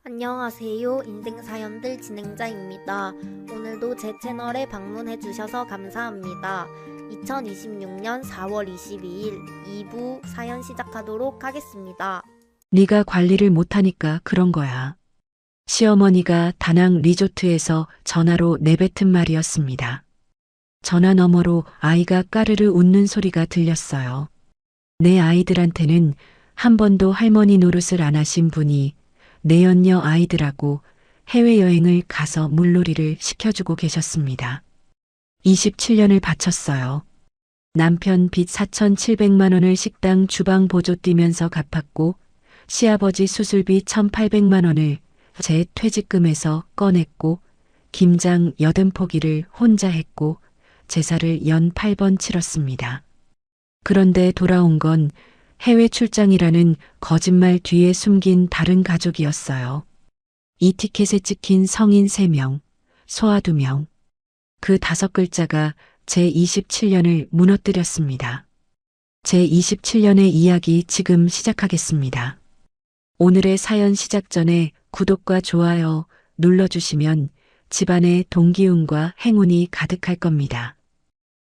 안녕하세요. 인생사연들 진행자입니다. 오늘도 제 채널에 방문해 주셔서 감사합니다. 2026년 4월 22일 2부 사연 시작하도록 하겠습니다. 네가 관리를 못하니까 그런 거야. 시어머니가 다낭 리조트에서 전화로 내뱉은 말이었습니다. 전화 너머로 아이가 까르르 웃는 소리가 들렸어요. 내 아이들한테는 한 번도 할머니 노릇을 안 하신 분이 내연녀 아이들하고 해외여행을 가서 물놀이를 시켜주고 계셨습니다. 27년을 바쳤어요. 남편 빚 4,700만 원을 식당 주방 보조 뛰면서 갚았고 시아버지 수술비 1,800만 원을 제 퇴직금에서 꺼냈고 김장 80포기를 혼자 했고 제사를 연 8번 치렀습니다. 그런데 돌아온 건 해외 출장이라는 거짓말 뒤에 숨긴 다른 가족이었어요. 이 티켓에 찍힌 성인 3명, 소아 2명. 그 5글자가 제 27년을 무너뜨렸습니다. 제 27년의 이야기 지금 시작하겠습니다. 오늘의 사연 시작 전에 구독과 좋아요 눌러주시면 집안에 동기운과 행운이 가득할 겁니다.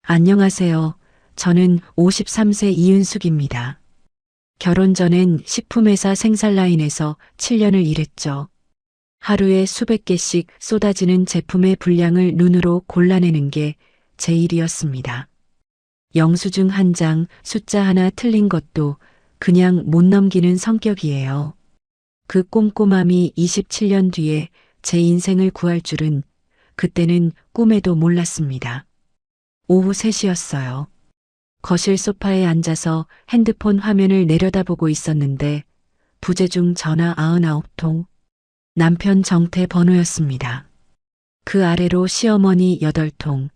안녕하세요. 저는 53세 이은숙입니다. 결혼 전엔 식품회사 생산라인에서 7년을 일했죠. 하루에 수백 개씩 쏟아지는 제품의 분량을 눈으로 골라내는 게 제 일이었습니다. 영수증 한 장, 숫자 하나 틀린 것도 그냥 못 넘기는 성격이에요. 그 꼼꼼함이 27년 뒤에 제 인생을 구할 줄은 그때는 꿈에도 몰랐습니다. 오후 3시였어요. 거실 소파에 앉아서 핸드폰 화면을 내려다보고 있었는데 부재중 전화 99통. 남편 정태 번호였습니다. 그 아래로 시어머니 8통,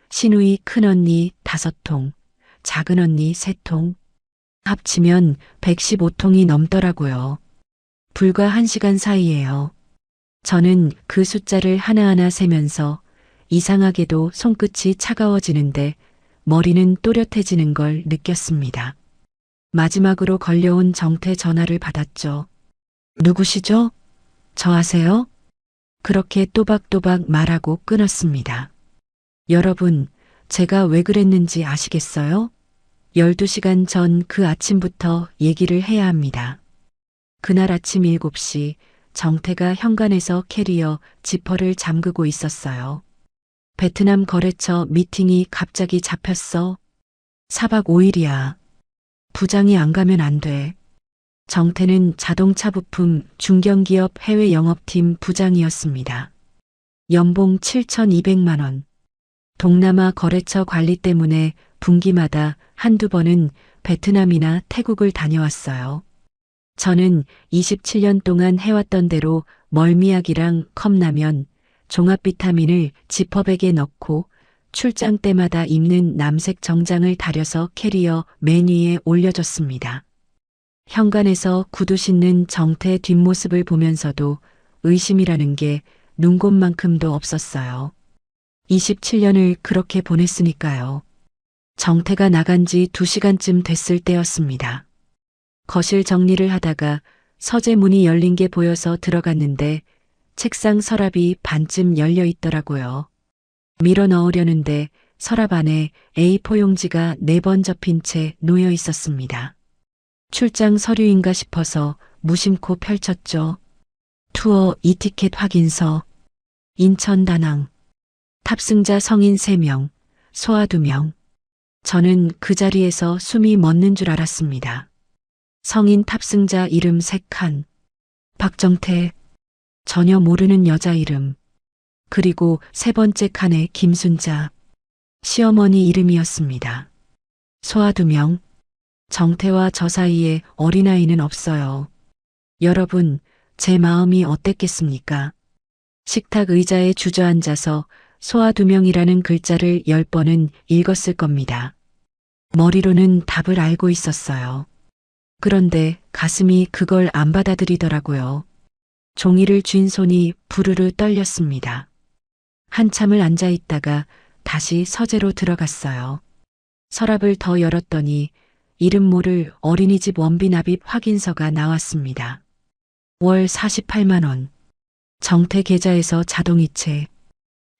시누이 큰언니 5통, 작은언니 3통. 합치면 115통이 넘더라고요. 불과 1시간 사이에요. 저는 그 숫자를 하나하나 세면서 이상하게도 손끝이 차가워지는데 머리는 또렷해지는 걸 느꼈습니다. 마지막으로 걸려온 정태 전화를 받았죠. 누구시죠? 저 아세요? 그렇게 또박또박 말하고 끊었습니다. 여러분, 제가 왜 그랬는지 아시겠어요? 12시간 전 그 아침부터 얘기를 해야 합니다. 그날 아침 7시 정태가 현관에서 캐리어 지퍼를 잠그고 있었어요. 베트남 거래처 미팅이 갑자기 잡혔어. 4박 5일이야. 부장이 안 가면 안 돼. 정태는 자동차 부품 중견기업 해외 영업팀 부장이었습니다. 연봉 7,200만 원. 동남아 거래처 관리 때문에 분기마다 한두 번은 베트남이나 태국을 다녀왔어요. 저는 27년 동안 해왔던 대로 멀미약이랑 컵라면, 종합 비타민을 지퍼백에 넣고 출장 때마다 입는 남색 정장을 다려서 캐리어 맨 위에 올려줬습니다. 현관에서 구두 신는 정태 뒷모습을 보면서도 의심이라는 게 눈곱만큼도 없었어요. 27년을 그렇게 보냈으니까요. 정태가 나간 지 2시간쯤 됐을 때였습니다. 거실 정리를 하다가 서재 문이 열린 게 보여서 들어갔는데 책상 서랍이 반쯤 열려 있더라고요. 밀어 넣으려는데 서랍 안에 A4 용지가 4번 접힌 채 놓여 있었습니다. 출장 서류인가 싶어서 무심코 펼쳤죠. 투어 이티켓 확인서. 인천 다낭. 탑승자 성인 3명, 소아 2명. 저는 그 자리에서 숨이 멎는 줄 알았습니다. 성인 탑승자 이름 3칸. 박정태. 전혀 모르는 여자 이름. 그리고 3번째 칸에 김순자. 시어머니 이름이었습니다. 소아 2명. 정태와 저 사이에 어린아이는 없어요. 여러분, 제 마음이 어땠겠습니까? 식탁 의자에 주저앉아서 소아 2명이라는 글자를 10번은 읽었을 겁니다. 머리로는 답을 알고 있었어요. 그런데 가슴이 그걸 안 받아들이더라고요. 종이를 쥔 손이 부르르 떨렸습니다. 한참을 앉아 있다가 다시 서재로 들어갔어요. 서랍을 더 열었더니 이름 모를 어린이집 원빈 압입 확인서가 나왔습니다. 월 48만 원. 정태 계좌에서 자동이체.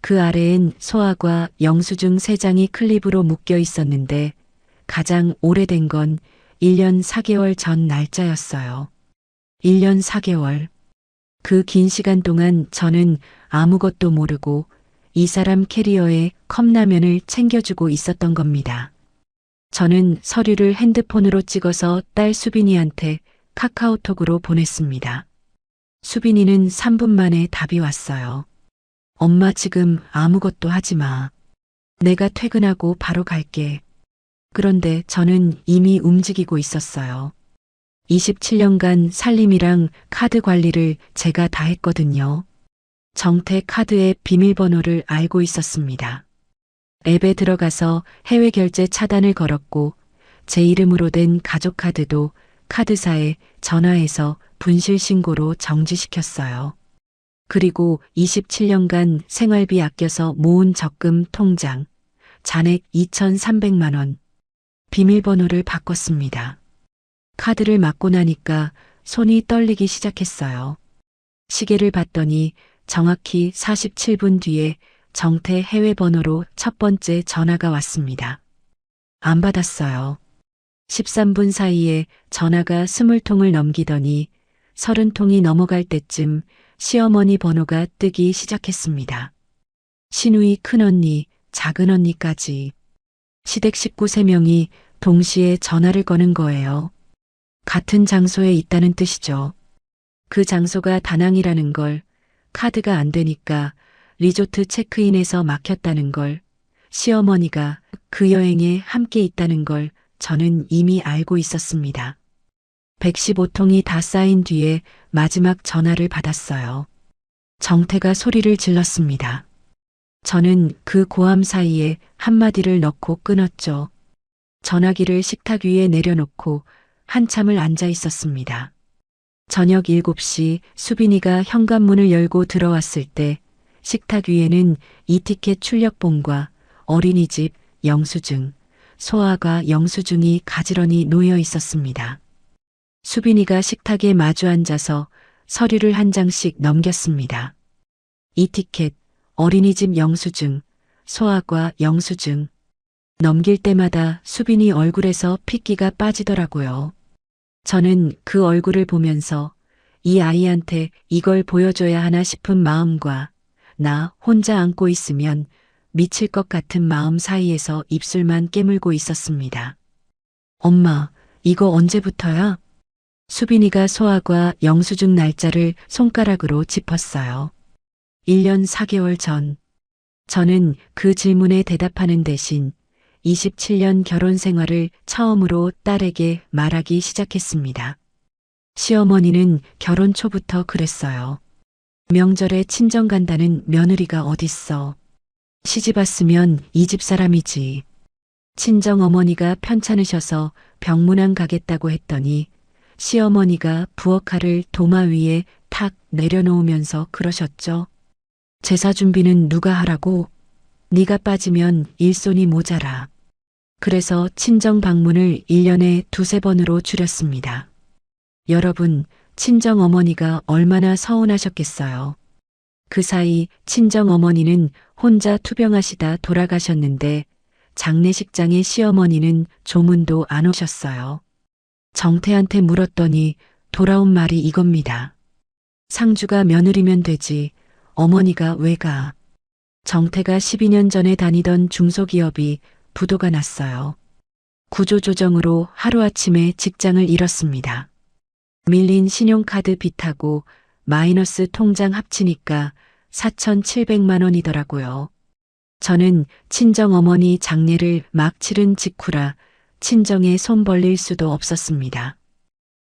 그 아래엔 소아과 영수증 3장이 클립으로 묶여 있었는데 가장 오래된 건 1년 4개월 전 날짜였어요. 1년 4개월. 그 긴 시간 동안 저는 아무것도 모르고 이 사람 캐리어에 컵라면을 챙겨주고 있었던 겁니다. 저는 서류를 핸드폰으로 찍어서 딸 수빈이한테 카카오톡으로 보냈습니다. 수빈이는 3분 만에 답이 왔어요. 엄마 지금 아무것도 하지 마. 내가 퇴근하고 바로 갈게. 그런데 저는 이미 움직이고 있었어요. 27년간 살림이랑 카드 관리를 제가 다 했거든요. 정태 카드의 비밀번호를 알고 있었습니다. 앱에 들어가서 해외 결제 차단을 걸었고 제 이름으로 된 가족카드도 카드사에 전화해서 분실 신고로 정지시켰어요. 그리고 27년간 생활비 아껴서 모은 적금 통장, 잔액 2,300만 원, 비밀번호를 바꿨습니다. 카드를 맞고 나니까 손이 떨리기 시작했어요. 시계를 봤더니 정확히 47분 뒤에 정태 해외 번호로 첫 번째 전화가 왔습니다. 안 받았어요. 13분 사이에 전화가 20통을 넘기더니 30통이 넘어갈 때쯤 시어머니 번호가 뜨기 시작했습니다. 시누이 큰언니, 작은언니까지. 시댁 식구 3명이 동시에 전화를 거는 거예요. 같은 장소에 있다는 뜻이죠. 그 장소가 다낭이라는 걸, 카드가 안 되니까 리조트 체크인에서 막혔다는 걸, 시어머니가 그 여행에 함께 있다는 걸 저는 이미 알고 있었습니다. 115통이 다 쌓인 뒤에 마지막 전화를 받았어요. 정태가 소리를 질렀습니다. 저는 그 고함 사이에 한마디를 넣고 끊었죠. 전화기를 식탁 위에 내려놓고 한참을 앉아 있었습니다. 저녁 7시 수빈이가 현관문을 열고 들어왔을 때 식탁 위에는 이티켓 출력본과 어린이집 영수증, 소아과 영수증이 가지런히 놓여 있었습니다. 수빈이가 식탁에 마주 앉아서 서류를 한 장씩 넘겼습니다. 이티켓, 어린이집 영수증, 소아과 영수증. 넘길 때마다 수빈이 얼굴에서 핏기가 빠지더라고요. 저는 그 얼굴을 보면서 이 아이한테 이걸 보여줘야 하나 싶은 마음과 나 혼자 안고 있으면 미칠 것 같은 마음 사이에서 입술만 깨물고 있었습니다. 엄마, 이거 언제부터야? 수빈이가 소아과 영수증 날짜를 손가락으로 짚었어요. 1년 4개월 전. 저는 그 질문에 대답하는 대신 27년 결혼 생활을 처음으로 딸에게 말하기 시작했습니다. 시어머니는 결혼 초부터 그랬어요. 명절에 친정 간다는 며느리가 어딨어. 시집 왔으면 이 집 사람이지. 친정 어머니가 편찮으셔서 병문안 가겠다고 했더니 시어머니가 부엌칼을 도마 위에 탁 내려놓으면서 그러셨죠. 제사 준비는 누가 하라고? 네가 빠지면 일손이 모자라. 그래서 친정 방문을 1년에 2~3번으로 줄였습니다. 여러분, 친정 어머니가 얼마나 서운하셨겠어요. 그 사이 친정 어머니는 혼자 투병하시다 돌아가셨는데 장례식장에 시어머니는 조문도 안 오셨어요. 정태한테 물었더니 돌아온 말이 이겁니다. 상주가 며느리면 되지. 어머니가 왜 가? 정태가 12년 전에 다니던 중소기업이 부도가 났어요. 구조조정으로 하루아침에 직장을 잃었습니다. 밀린 신용카드 빚하고 마이너스 통장 합치니까 4,700만 원이더라고요. 저는 친정어머니 장례를 막 치른 직후라 친정에 손 벌릴 수도 없었습니다.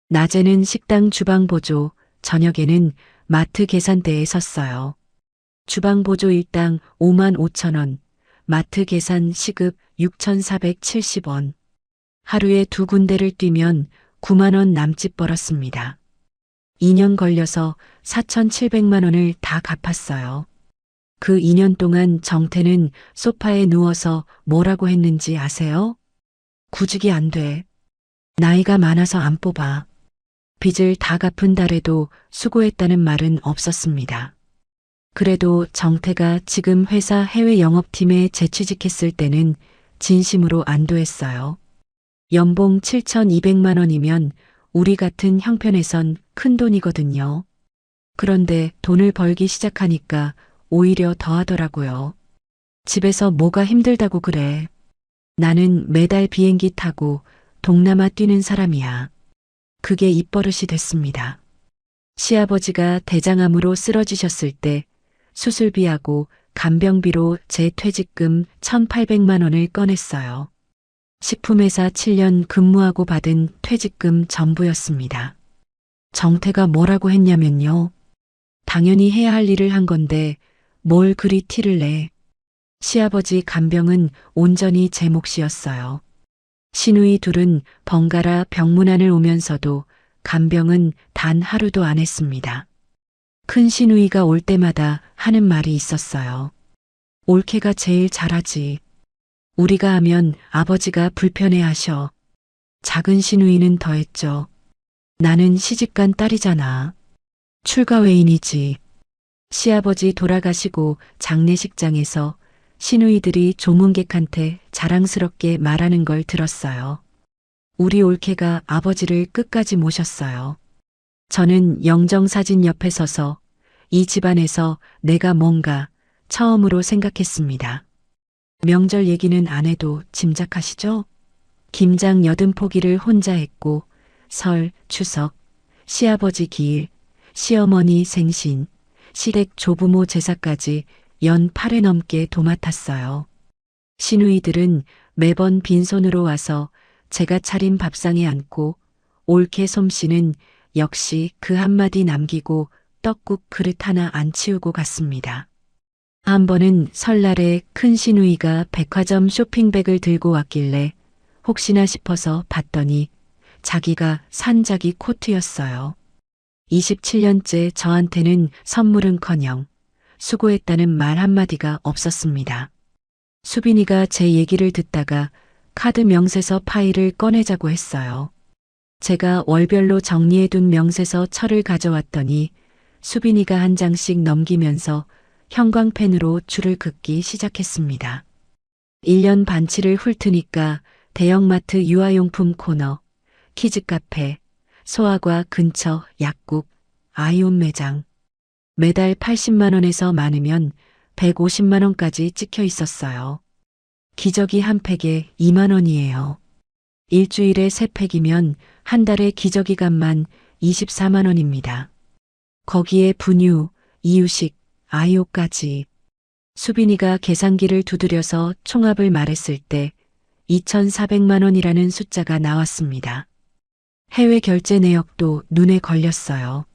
낮에는 식당 주방보조, 저녁에는 마트 계산대에 섰어요. 주방보조 일당 55,000원, 마트 계산 시급 6,470원. 하루에 2군데를 뛰면 9만 원 남짓 벌었습니다. 2년 걸려서 4,700만 원을 다 갚았어요. 그 2년 동안 정태는 소파에 누워서 뭐라고 했는지 아세요? 구직이 안 돼. 나이가 많아서 안 뽑아. 빚을 다 갚은 달에도 수고했다는 말은 없었습니다. 그래도 정태가 지금 회사 해외 영업팀에 재취직했을 때는 진심으로 안도했어요. 연봉 7,200만 원이면 우리 같은 형편에선 큰 돈이거든요. 그런데 돈을 벌기 시작하니까 오히려 더하더라고요. 집에서 뭐가 힘들다고 그래. 나는 매달 비행기 타고 동남아 뛰는 사람이야. 그게 입버릇이 됐습니다. 시아버지가 대장암으로 쓰러지셨을 때 수술비하고 간병비로 제 퇴직금 1,800만 원을 꺼냈어요. 식품회사 7년 근무하고 받은 퇴직금 전부였습니다. 정태가 뭐라고 했냐면요. 당연히 해야 할 일을 한 건데 뭘 그리 티를 내. 시아버지 간병은 온전히 제 몫이었어요. 시누이 둘은 번갈아 병문안을 오면서도 간병은 단 하루도 안 했습니다. 큰 시누이가 올 때마다 하는 말이 있었어요. 올케가 제일 잘하지. 우리가 하면 아버지가 불편해하셔. 작은 시누이는 더했죠. 나는 시집간 딸이잖아. 출가 외인이지. 시아버지 돌아가시고 장례식장에서 시누이들이 조문객한테 자랑스럽게 말하는 걸 들었어요. 우리 올케가 아버지를 끝까지 모셨어요. 저는 영정사진 옆에 서서 이 집안에서 내가 뭔가 처음으로 생각했습니다. 명절 얘기는 안 해도 짐작하시죠? 김장 80포기를 혼자 했고 설, 추석, 시아버지 기일, 시어머니 생신, 시댁 조부모 제사까지 연 8회 넘게 도맡았어요. 시누이들은 매번 빈손으로 와서 제가 차린 밥상에 앉고 올케 솜씨는 역시 그 한마디 남기고 떡국 그릇 하나 안 치우고 갔습니다. 한 번은 설날에 큰 시누이가 백화점 쇼핑백을 들고 왔길래 혹시나 싶어서 봤더니 자기가 산 자기 코트였어요. 27년째 저한테는 선물은커녕 수고했다는 말 한마디가 없었습니다. 수빈이가 제 얘기를 듣다가 카드 명세서 파일을 꺼내자고 했어요. 제가 월별로 정리해둔 명세서 철을 가져왔더니 수빈이가 한 장씩 넘기면서 형광펜으로 줄을 긋기 시작했습니다. 1년 반치를 훑으니까 대형마트 유아용품 코너, 키즈카페, 소아과 근처 약국, 아이온 매장. 매달 80만 원에서 많으면 150만 원까지 찍혀 있었어요. 기저귀 한 팩에 2만 원이에요. 일주일에 3팩이면 한 달에 기저귀 값만 24만 원입니다. 거기에 분유, 이유식, 아이오까지. 수빈이가 계산기를 두드려서 총합을 말했을 때 2,400만 원이라는 숫자가 나왔습니다. 해외 결제 내역도 눈에 걸렸어요.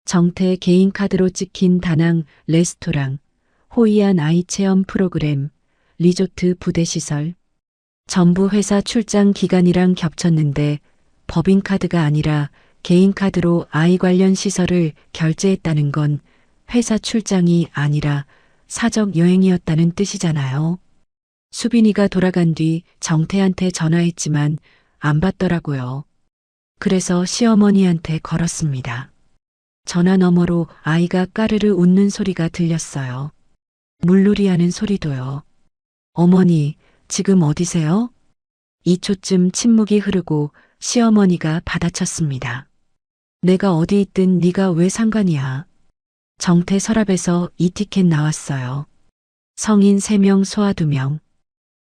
정태 개인 카드로 찍힌 다낭 레스토랑, 호이안 아이 체험 프로그램, 리조트 부대 시설. 전부 회사 출장 기간이랑 겹쳤는데 법인카드가 아니라 개인카드로 아이 관련 시설을 결제했다는 건 회사 출장이 아니라 사적 여행이었다는 뜻이잖아요. 수빈이가 돌아간 뒤 정태한테 전화했지만 안 받더라고요. 그래서 시어머니한테 걸었습니다. 전화 너머로 아이가 까르르 웃는 소리가 들렸어요. 물놀이 하는 소리도요. 어머니, 지금 어디세요? 2초쯤 침묵이 흐르고 시어머니가 받아쳤습니다. 내가 어디 있든 네가 왜 상관이야. 정태 서랍에서 이 티켓 나왔어요. 성인 3명 소아 2명.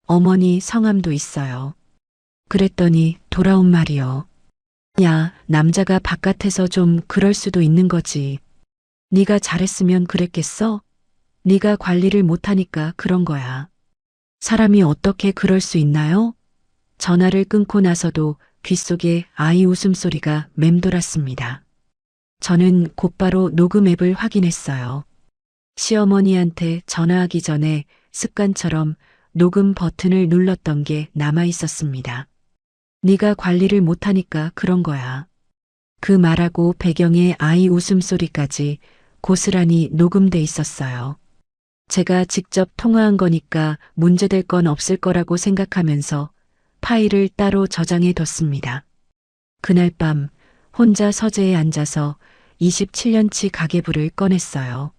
어머니 성함도 있어요. 그랬더니 돌아온 말이요. 야, 남자가 바깥에서 좀 그럴 수도 있는 거지. 네가 잘했으면 그랬겠어? 네가 관리를 못하니까 그런 거야. 사람이 어떻게 그럴 수 있나요? 전화를 끊고 나서도 귓속에 아이 웃음소리가 맴돌았습니다. 저는 곧바로 녹음 앱을 확인했어요. 시어머니한테 전화하기 전에 습관처럼 녹음 버튼을 눌렀던 게 남아 있었습니다. 네가 관리를 못하니까 그런 거야. 그 말하고 배경에 아이 웃음소리까지 고스란히 녹음돼 있었어요. 제가 직접 통화한 거니까 문제될 건 없을 거라고 생각하면서 파일을 따로 저장해 뒀습니다. 그날 밤 혼자 서재에 앉아서 27년치 가계부를 꺼냈어요.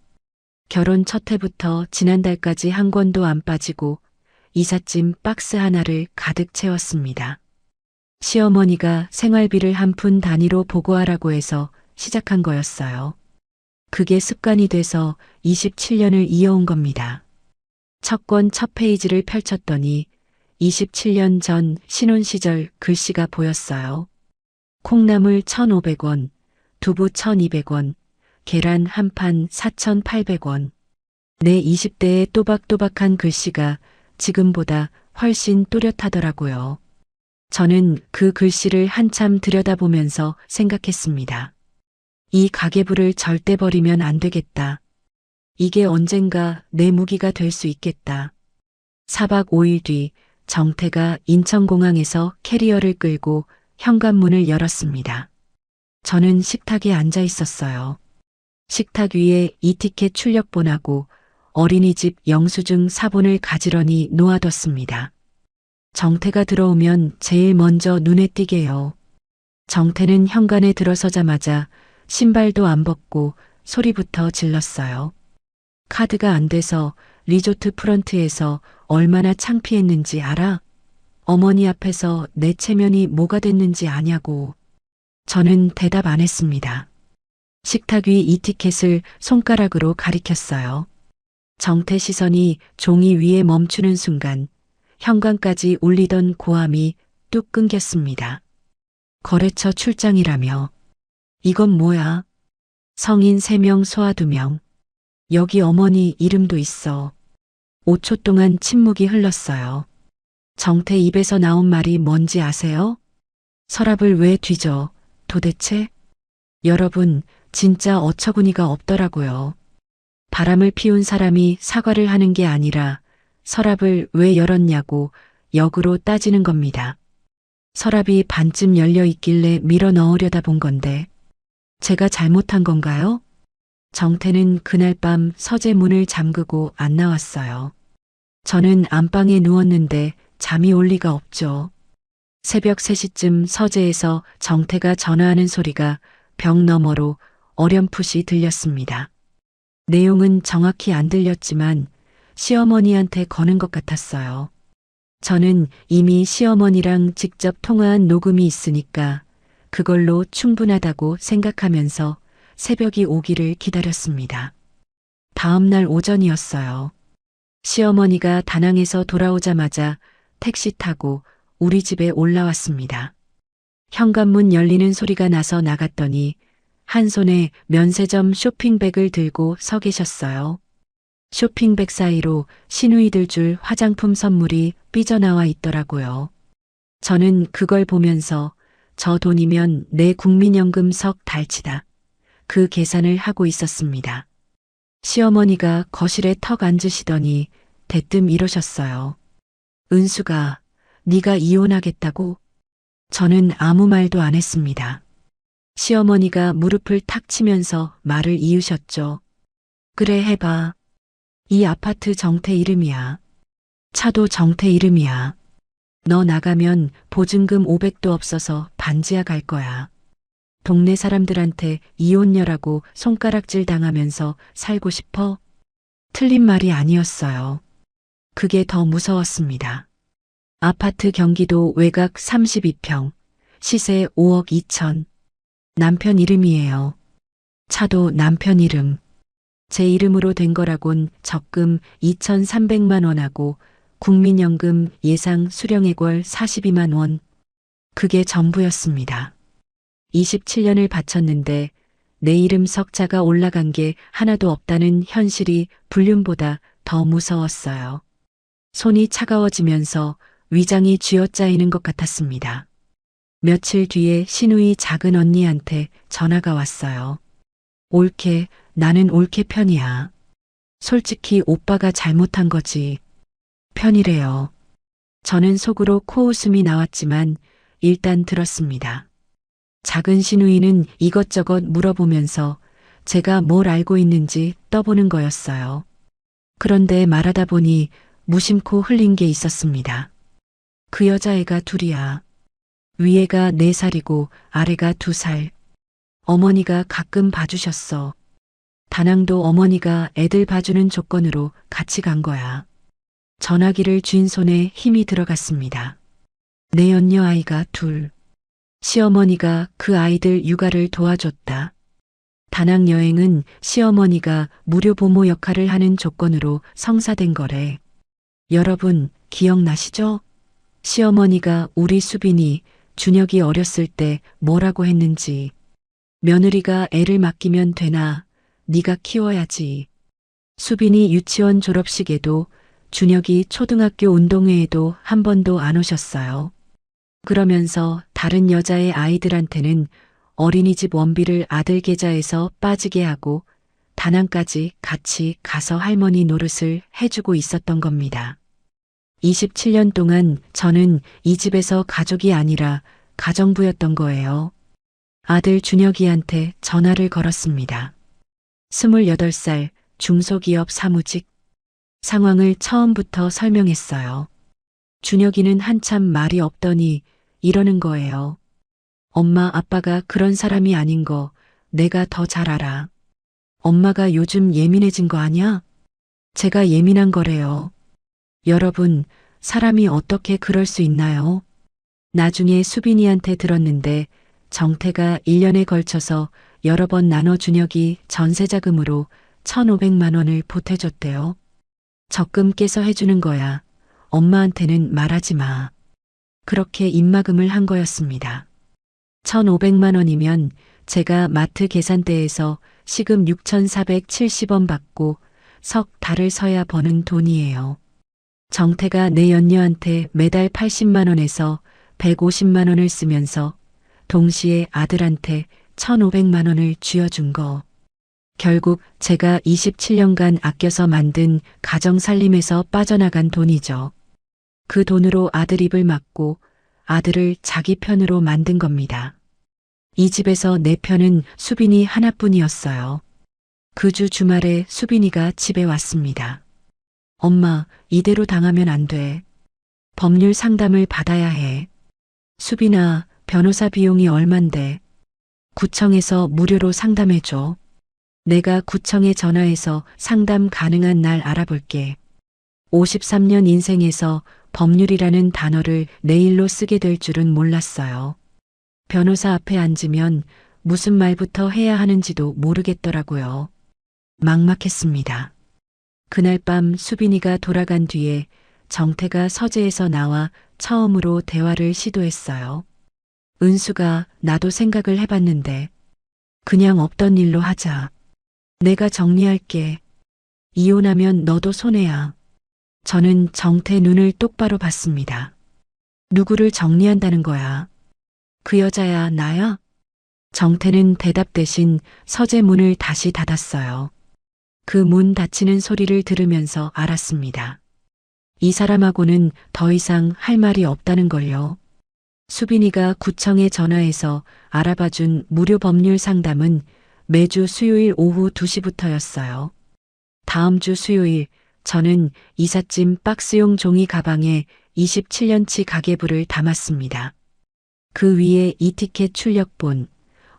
결혼 첫 해부터 지난달까지 한 권도 안 빠지고 이삿짐 박스 하나를 가득 채웠습니다. 시어머니가 생활비를 한 푼 단위로 보고하라고 해서 시작한 거였어요. 그게 습관이 돼서 27년을 이어온 겁니다. 첫 권 첫 페이지를 펼쳤더니 27년 전 신혼 시절 글씨가 보였어요. 콩나물 1,500원, 두부 1,200원, 계란 한 판 4,800원. 내 20대의 또박또박한 글씨가 지금보다 훨씬 또렷하더라고요. 저는 그 글씨를 한참 들여다보면서 생각했습니다. 이 가계부를 절대 버리면 안 되겠다. 이게 언젠가 내 무기가 될 수 있겠다. 4박 5일 뒤 정태가 인천공항에서 캐리어를 끌고 현관문을 열었습니다. 저는 식탁에 앉아 있었어요. 식탁 위에 이티켓 출력본하고 어린이집 영수증 사본을 가지런히 놓아뒀습니다. 정태가 들어오면 제일 먼저 눈에 띄게요. 정태는 현관에 들어서자마자 신발도 안 벗고 소리부터 질렀어요. 카드가 안 돼서 리조트 프런트에서 얼마나 창피했는지 알아? 어머니 앞에서 내 체면이 뭐가 됐는지 아냐고. 저는 대답 안 했습니다. 식탁 위 이티켓을 손가락으로 가리켰어요. 정태 시선이 종이 위에 멈추는 순간 현관까지 울리던 고함이 뚝 끊겼습니다. 거래처 출장이라며. 이건 뭐야? 성인 3명 소아 2명. 여기 어머니 이름도 있어. 5초 동안 침묵이 흘렀어요. 정태 입에서 나온 말이 뭔지 아세요? 서랍을 왜 뒤져? 도대체? 여러분, 진짜 어처구니가 없더라고요. 바람을 피운 사람이 사과를 하는 게 아니라 서랍을 왜 열었냐고 역으로 따지는 겁니다. 서랍이 반쯤 열려 있길래 밀어 넣으려다 본 건데 제가 잘못한 건가요? 정태는 그날 밤 서재 문을 잠그고 안 나왔어요. 저는 안방에 누웠는데 잠이 올 리가 없죠. 새벽 3시쯤 서재에서 정태가 전화하는 소리가 벽 너머로 어렴풋이 들렸습니다. 내용은 정확히 안 들렸지만 시어머니한테 거는 것 같았어요. 저는 이미 시어머니랑 직접 통화한 녹음이 있으니까 그걸로 충분하다고 생각하면서 새벽이 오기를 기다렸습니다. 다음 날 오전이었어요. 시어머니가 다낭에서 돌아오자마자 택시 타고 우리 집에 올라왔습니다. 현관문 열리는 소리가 나서 나갔더니 한 손에 면세점 쇼핑백을 들고 서 계셨어요. 쇼핑백 사이로 시누이들 줄 화장품 선물이 삐져나와 있더라고요. 저는 그걸 보면서 저 돈이면 내 국민연금 석 달치다. 그 계산을 하고 있었습니다. 시어머니가 거실에 턱 앉으시더니 대뜸 이러셨어요. 은수가 네가 이혼하겠다고? 저는 아무 말도 안 했습니다. 시어머니가 무릎을 탁 치면서 말을 이으셨죠. 그래 해봐. 이 아파트 정태 이름이야. 차도 정태 이름이야. 너 나가면 보증금 500도 없어서 반지하 갈 거야. 동네 사람들한테 이혼녀라고 손가락질 당하면서 살고 싶어? 틀린 말이 아니었어요. 그게 더 무서웠습니다. 아파트 경기도 외곽 32평, 시세 5억 2천. 남편 이름이에요. 차도 남편 이름. 제 이름으로 된 거라곤 적금 2,300만 원하고 국민연금 예상 수령액월 42만 원. 그게 전부였습니다. 27년을 바쳤는데 내 이름 석자가 올라간 게 하나도 없다는 현실이 불륜보다 더 무서웠어요. 손이 차가워지면서 위장이 쥐어짜이는 것 같았습니다. 며칠 뒤에 시누이 작은 언니한테 전화가 왔어요. 옳게, 나는 옳게 편이야. 솔직히 오빠가 잘못한 거지. 편이래요. 저는 속으로 코웃음이 나왔지만 일단 들었습니다. 작은 시누이는 이것저것 물어보면서 제가 뭘 알고 있는지 떠보는 거였어요. 그런데 말하다 보니 무심코 흘린 게 있었습니다. 그 여자애가 둘이야. 위에가 4살이고 아래가 2살. 어머니가 가끔 봐주셨어. 다낭도 어머니가 애들 봐주는 조건으로 같이 간 거야. 전화기를 쥔 손에 힘이 들어갔습니다. 내 연녀 아이가 둘. 시어머니가 그 아이들 육아를 도와줬다. 다낭 여행은 시어머니가 무료 보모 역할을 하는 조건으로 성사된 거래. 여러분 기억나시죠? 시어머니가 우리 수빈이 준혁이 어렸을 때 뭐라고 했는지. 며느리가 애를 맡기면 되나? 네가 키워야지. 수빈이 유치원 졸업식에도 준혁이 초등학교 운동회에도 한 번도 안 오셨어요. 그러면서 다른 여자의 아이들한테는 어린이집 원비를 아들 계좌에서 빠지게 하고 다낭까지 같이 가서 할머니 노릇을 해주고 있었던 겁니다. 27년 동안 저는 이 집에서 가족이 아니라 가정부였던 거예요. 아들 준혁이한테 전화를 걸었습니다. 28살 중소기업 사무직. 상황을 처음부터 설명했어요. 준혁이는 한참 말이 없더니 이러는 거예요. 엄마 아빠가 그런 사람이 아닌 거 내가 더 잘 알아. 엄마가 요즘 예민해진 거 아니야? 제가 예민한 거래요. 여러분, 사람이 어떻게 그럴 수 있나요? 나중에 수빈이한테 들었는데 정태가 1년에 걸쳐서 여러 번 나눠 준혁이 전세자금으로 1,500만 원을 보태줬대요. 적금 깨서 해주는 거야. 엄마한테는 말하지 마. 그렇게 입막음을 한 거였습니다. 1,500만 원이면 제가 마트 계산대에서 시금 6,470원 받고 석 달을 서야 버는 돈이에요. 정태가 내 연녀한테 매달 80만 원에서 150만 원을 쓰면서 동시에 아들한테 1,500만 원을 쥐어준 거. 결국 제가 27년간 아껴서 만든 가정 살림에서 빠져나간 돈이죠. 그 돈으로 아들 입을 막고 아들을 자기 편으로 만든 겁니다. 이 집에서 내 편은 수빈이 하나뿐이었어요. 그 주 주말에 수빈이가 집에 왔습니다. 엄마, 이대로 당하면 안 돼. 법률 상담을 받아야 해. 수빈아, 변호사 비용이 얼만데. 구청에서 무료로 상담해줘. 내가 구청에 전화해서 상담 가능한 날 알아볼게. 53년 인생에서 법률이라는 단어를 내일로 쓰게 될 줄은 몰랐어요. 변호사 앞에 앉으면 무슨 말부터 해야 하는지도 모르겠더라고요. 막막했습니다. 그날 밤 수빈이가 돌아간 뒤에 정태가 서재에서 나와 처음으로 대화를 시도했어요. 은수가 나도 생각을 해봤는데 그냥 없던 일로 하자. 내가 정리할게. 이혼하면 너도 손해야. 저는 정태 눈을 똑바로 봤습니다. 누구를 정리한다는 거야? 그 여자야, 나야? 정태는 대답 대신 서재 문을 다시 닫았어요. 그 문 닫히는 소리를 들으면서 알았습니다. 이 사람하고는 더 이상 할 말이 없다는 걸요. 수빈이가 구청에 전화해서 알아봐준 무료 법률 상담은 매주 수요일 오후 2시부터였어요. 다음 주 수요일 저는 이삿짐 박스용 종이 가방에 27년치 가계부를 담았습니다. 그 위에 이티켓 출력본,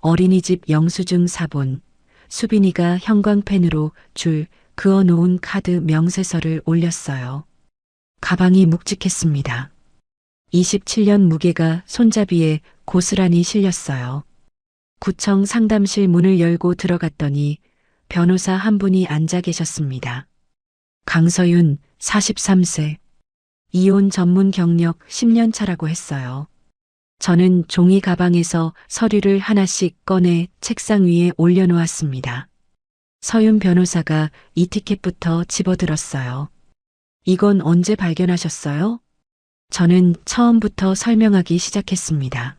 어린이집 영수증 사본, 수빈이가 형광펜으로 줄 그어놓은 카드 명세서를 올렸어요. 가방이 묵직했습니다. 27년 무게가 손잡이에 고스란히 실렸어요. 구청 상담실 문을 열고 들어갔더니 변호사 한 분이 앉아 계셨습니다. 강서윤 43세. 이혼 전문 경력 10년 차라고 했어요. 저는 종이 가방에서 서류를 하나씩 꺼내 책상 위에 올려놓았습니다. 서윤 변호사가 이 티켓부터 집어들었어요. 이건 언제 발견하셨어요? 저는 처음부터 설명하기 시작했습니다.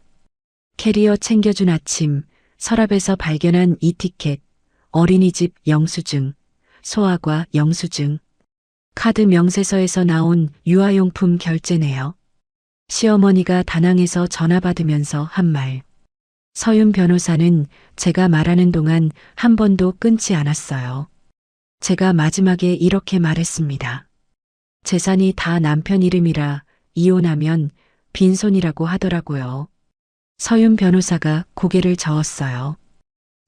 캐리어 챙겨준 아침, 서랍에서 발견한 이 티켓, 어린이집 영수증, 소아과 영수증, 카드 명세서에서 나온 유아용품 결제네요. 시어머니가 다낭에서 전화 받으면서 한 말. 서윤 변호사는 제가 말하는 동안 한 번도 끊지 않았어요. 제가 마지막에 이렇게 말했습니다. 재산이 다 남편 이름이라 이혼하면 빈손이라고 하더라고요. 서윤 변호사가 고개를 저었어요.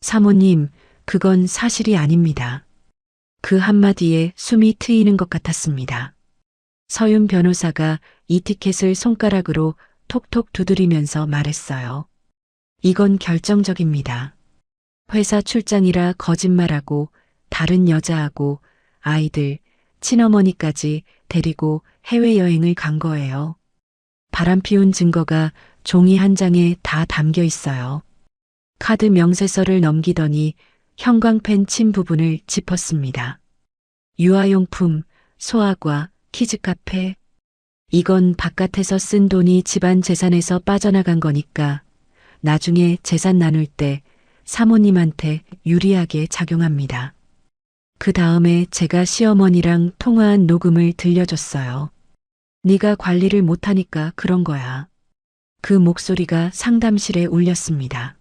사모님, 그건 사실이 아닙니다. 그 한마디에 숨이 트이는 것 같았습니다. 서윤 변호사가 이 티켓을 손가락으로 톡톡 두드리면서 말했어요. 이건 결정적입니다. 회사 출장이라 거짓말하고 다른 여자하고 아이들, 친어머니까지 데리고 해외여행을 간 거예요. 바람피운 증거가 종이 한 장에 다 담겨 있어요. 카드 명세서를 넘기더니 형광펜 침 부분을 짚었습니다. 유아용품, 소아과, 키즈카페. 이건 바깥에서 쓴 돈이 집안 재산에서 빠져나간 거니까 나중에 재산 나눌 때 사모님한테 유리하게 작용합니다. 그 다음에 제가 시어머니랑 통화한 녹음을 들려줬어요. 네가 관리를 못하니까 그런 거야. 그 목소리가 상담실에 울렸습니다.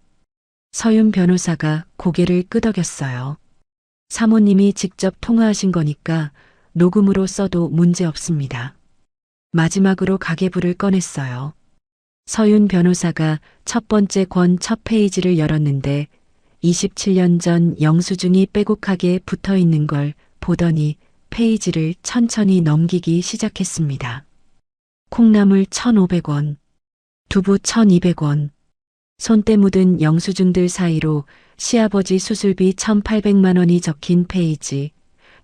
서윤 변호사가 고개를 끄덕였어요. 사모님이 직접 통화하신 거니까 녹음으로 써도 문제 없습니다. 마지막으로 가계부를 꺼냈어요. 서윤 변호사가 첫 번째 권 첫 페이지를 열었는데 27년 전 영수증이 빼곡하게 붙어 있는 걸 보더니 페이지를 천천히 넘기기 시작했습니다. 콩나물 1,500원, 두부 1,200원, 손때 묻은 영수증들 사이로 시아버지 수술비 1,800만 원이 적힌 페이지,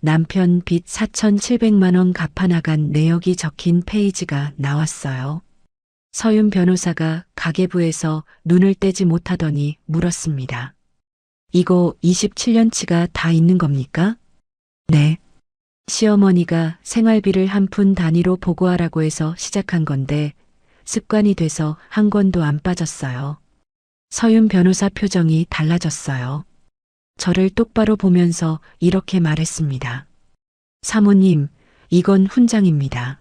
남편 빚 4,700만 원 갚아나간 내역이 적힌 페이지가 나왔어요. 서윤 변호사가 가계부에서 눈을 떼지 못하더니 물었습니다. 이거 27년치가 다 있는 겁니까? 네. 시어머니가 생활비를 한 푼 단위로 보고하라고 해서 시작한 건데 습관이 돼서 한 권도 안 빠졌어요. 서윤 변호사 표정이 달라졌어요. 저를 똑바로 보면서 이렇게 말했습니다. 사모님, 이건 훈장입니다.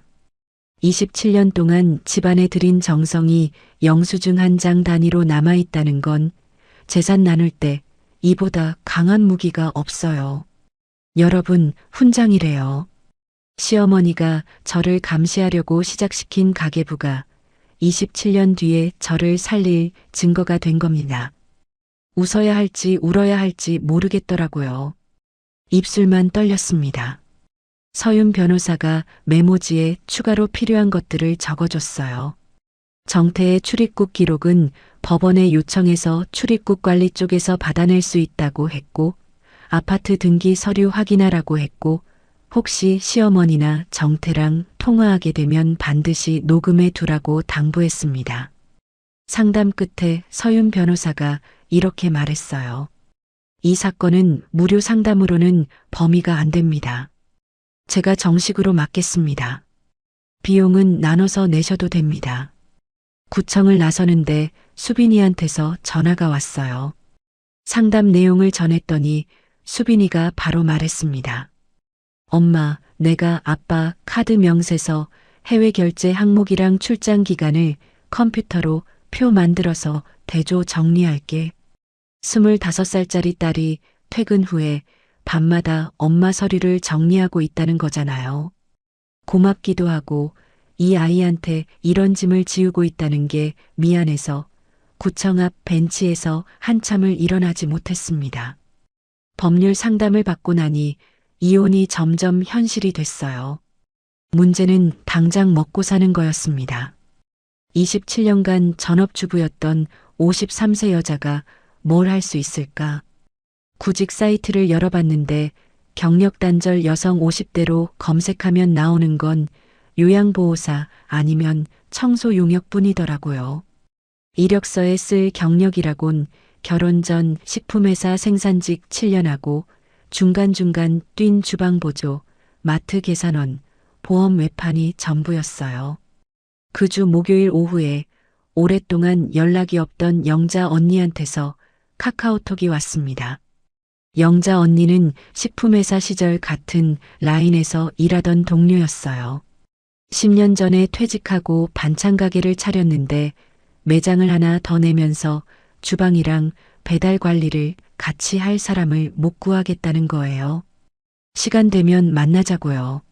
27년 동안 집안에 들인 정성이 영수증 한 장 단위로 남아있다는 건 재산 나눌 때 이보다 강한 무기가 없어요. 여러분, 훈장이래요. 시어머니가 저를 감시하려고 시작시킨 가계부가 27년 뒤에 저를 살릴 증거가 된 겁니다. 웃어야 할지 울어야 할지 모르겠더라고요. 입술만 떨렸습니다. 서윤 변호사가 메모지에 추가로 필요한 것들을 적어줬어요. 정태의 출입국 기록은 법원에 요청해서 출입국 관리 쪽에서 받아낼 수 있다고 했고, 아파트 등기 서류 확인하라고 했고, 혹시 시어머니나 정태랑 통화하게 되면 반드시 녹음해 두라고 당부했습니다. 상담 끝에 서윤 변호사가 이렇게 말했어요. 이 사건은 무료 상담으로는 범위가 안 됩니다. 제가 정식으로 맡겠습니다. 비용은 나눠서 내셔도 됩니다. 구청을 나서는데 수빈이한테서 전화가 왔어요. 상담 내용을 전했더니 수빈이가 바로 말했습니다. 엄마, 내가 아빠 카드 명세서 해외 결제 항목이랑 출장 기간을 컴퓨터로 표 만들어서 대조 정리할게. 25살짜리 딸이 퇴근 후에 밤마다 엄마 서류를 정리하고 있다는 거잖아요. 고맙기도 하고 이 아이한테 이런 짐을 지우고 있다는 게 미안해서 구청 앞 벤치에서 한참을 일어나지 못했습니다. 법률 상담을 받고 나니 이혼이 점점 현실이 됐어요. 문제는 당장 먹고 사는 거였습니다. 27년간 전업주부였던 53세 여자가 뭘 할 수 있을까? 구직 사이트를 열어봤는데 경력 단절 여성 50대로 검색하면 나오는 건 요양보호사 아니면 청소용역뿐이더라고요. 이력서에 쓸 경력이라곤 결혼 전 식품회사 생산직 7년하고 중간중간 뛴 주방보조, 마트 계산원, 보험 외판이 전부였어요. 그 주 목요일 오후에 오랫동안 연락이 없던 영자 언니한테서 카카오톡이 왔습니다. 영자 언니는 식품회사 시절 같은 라인에서 일하던 동료였어요. 10년 전에 퇴직하고 반찬 가게를 차렸는데 매장을 하나 더 내면서 주방이랑 배달 관리를 같이 할 사람을 못 구하겠다는 거예요. 시간 되면 만나자고요.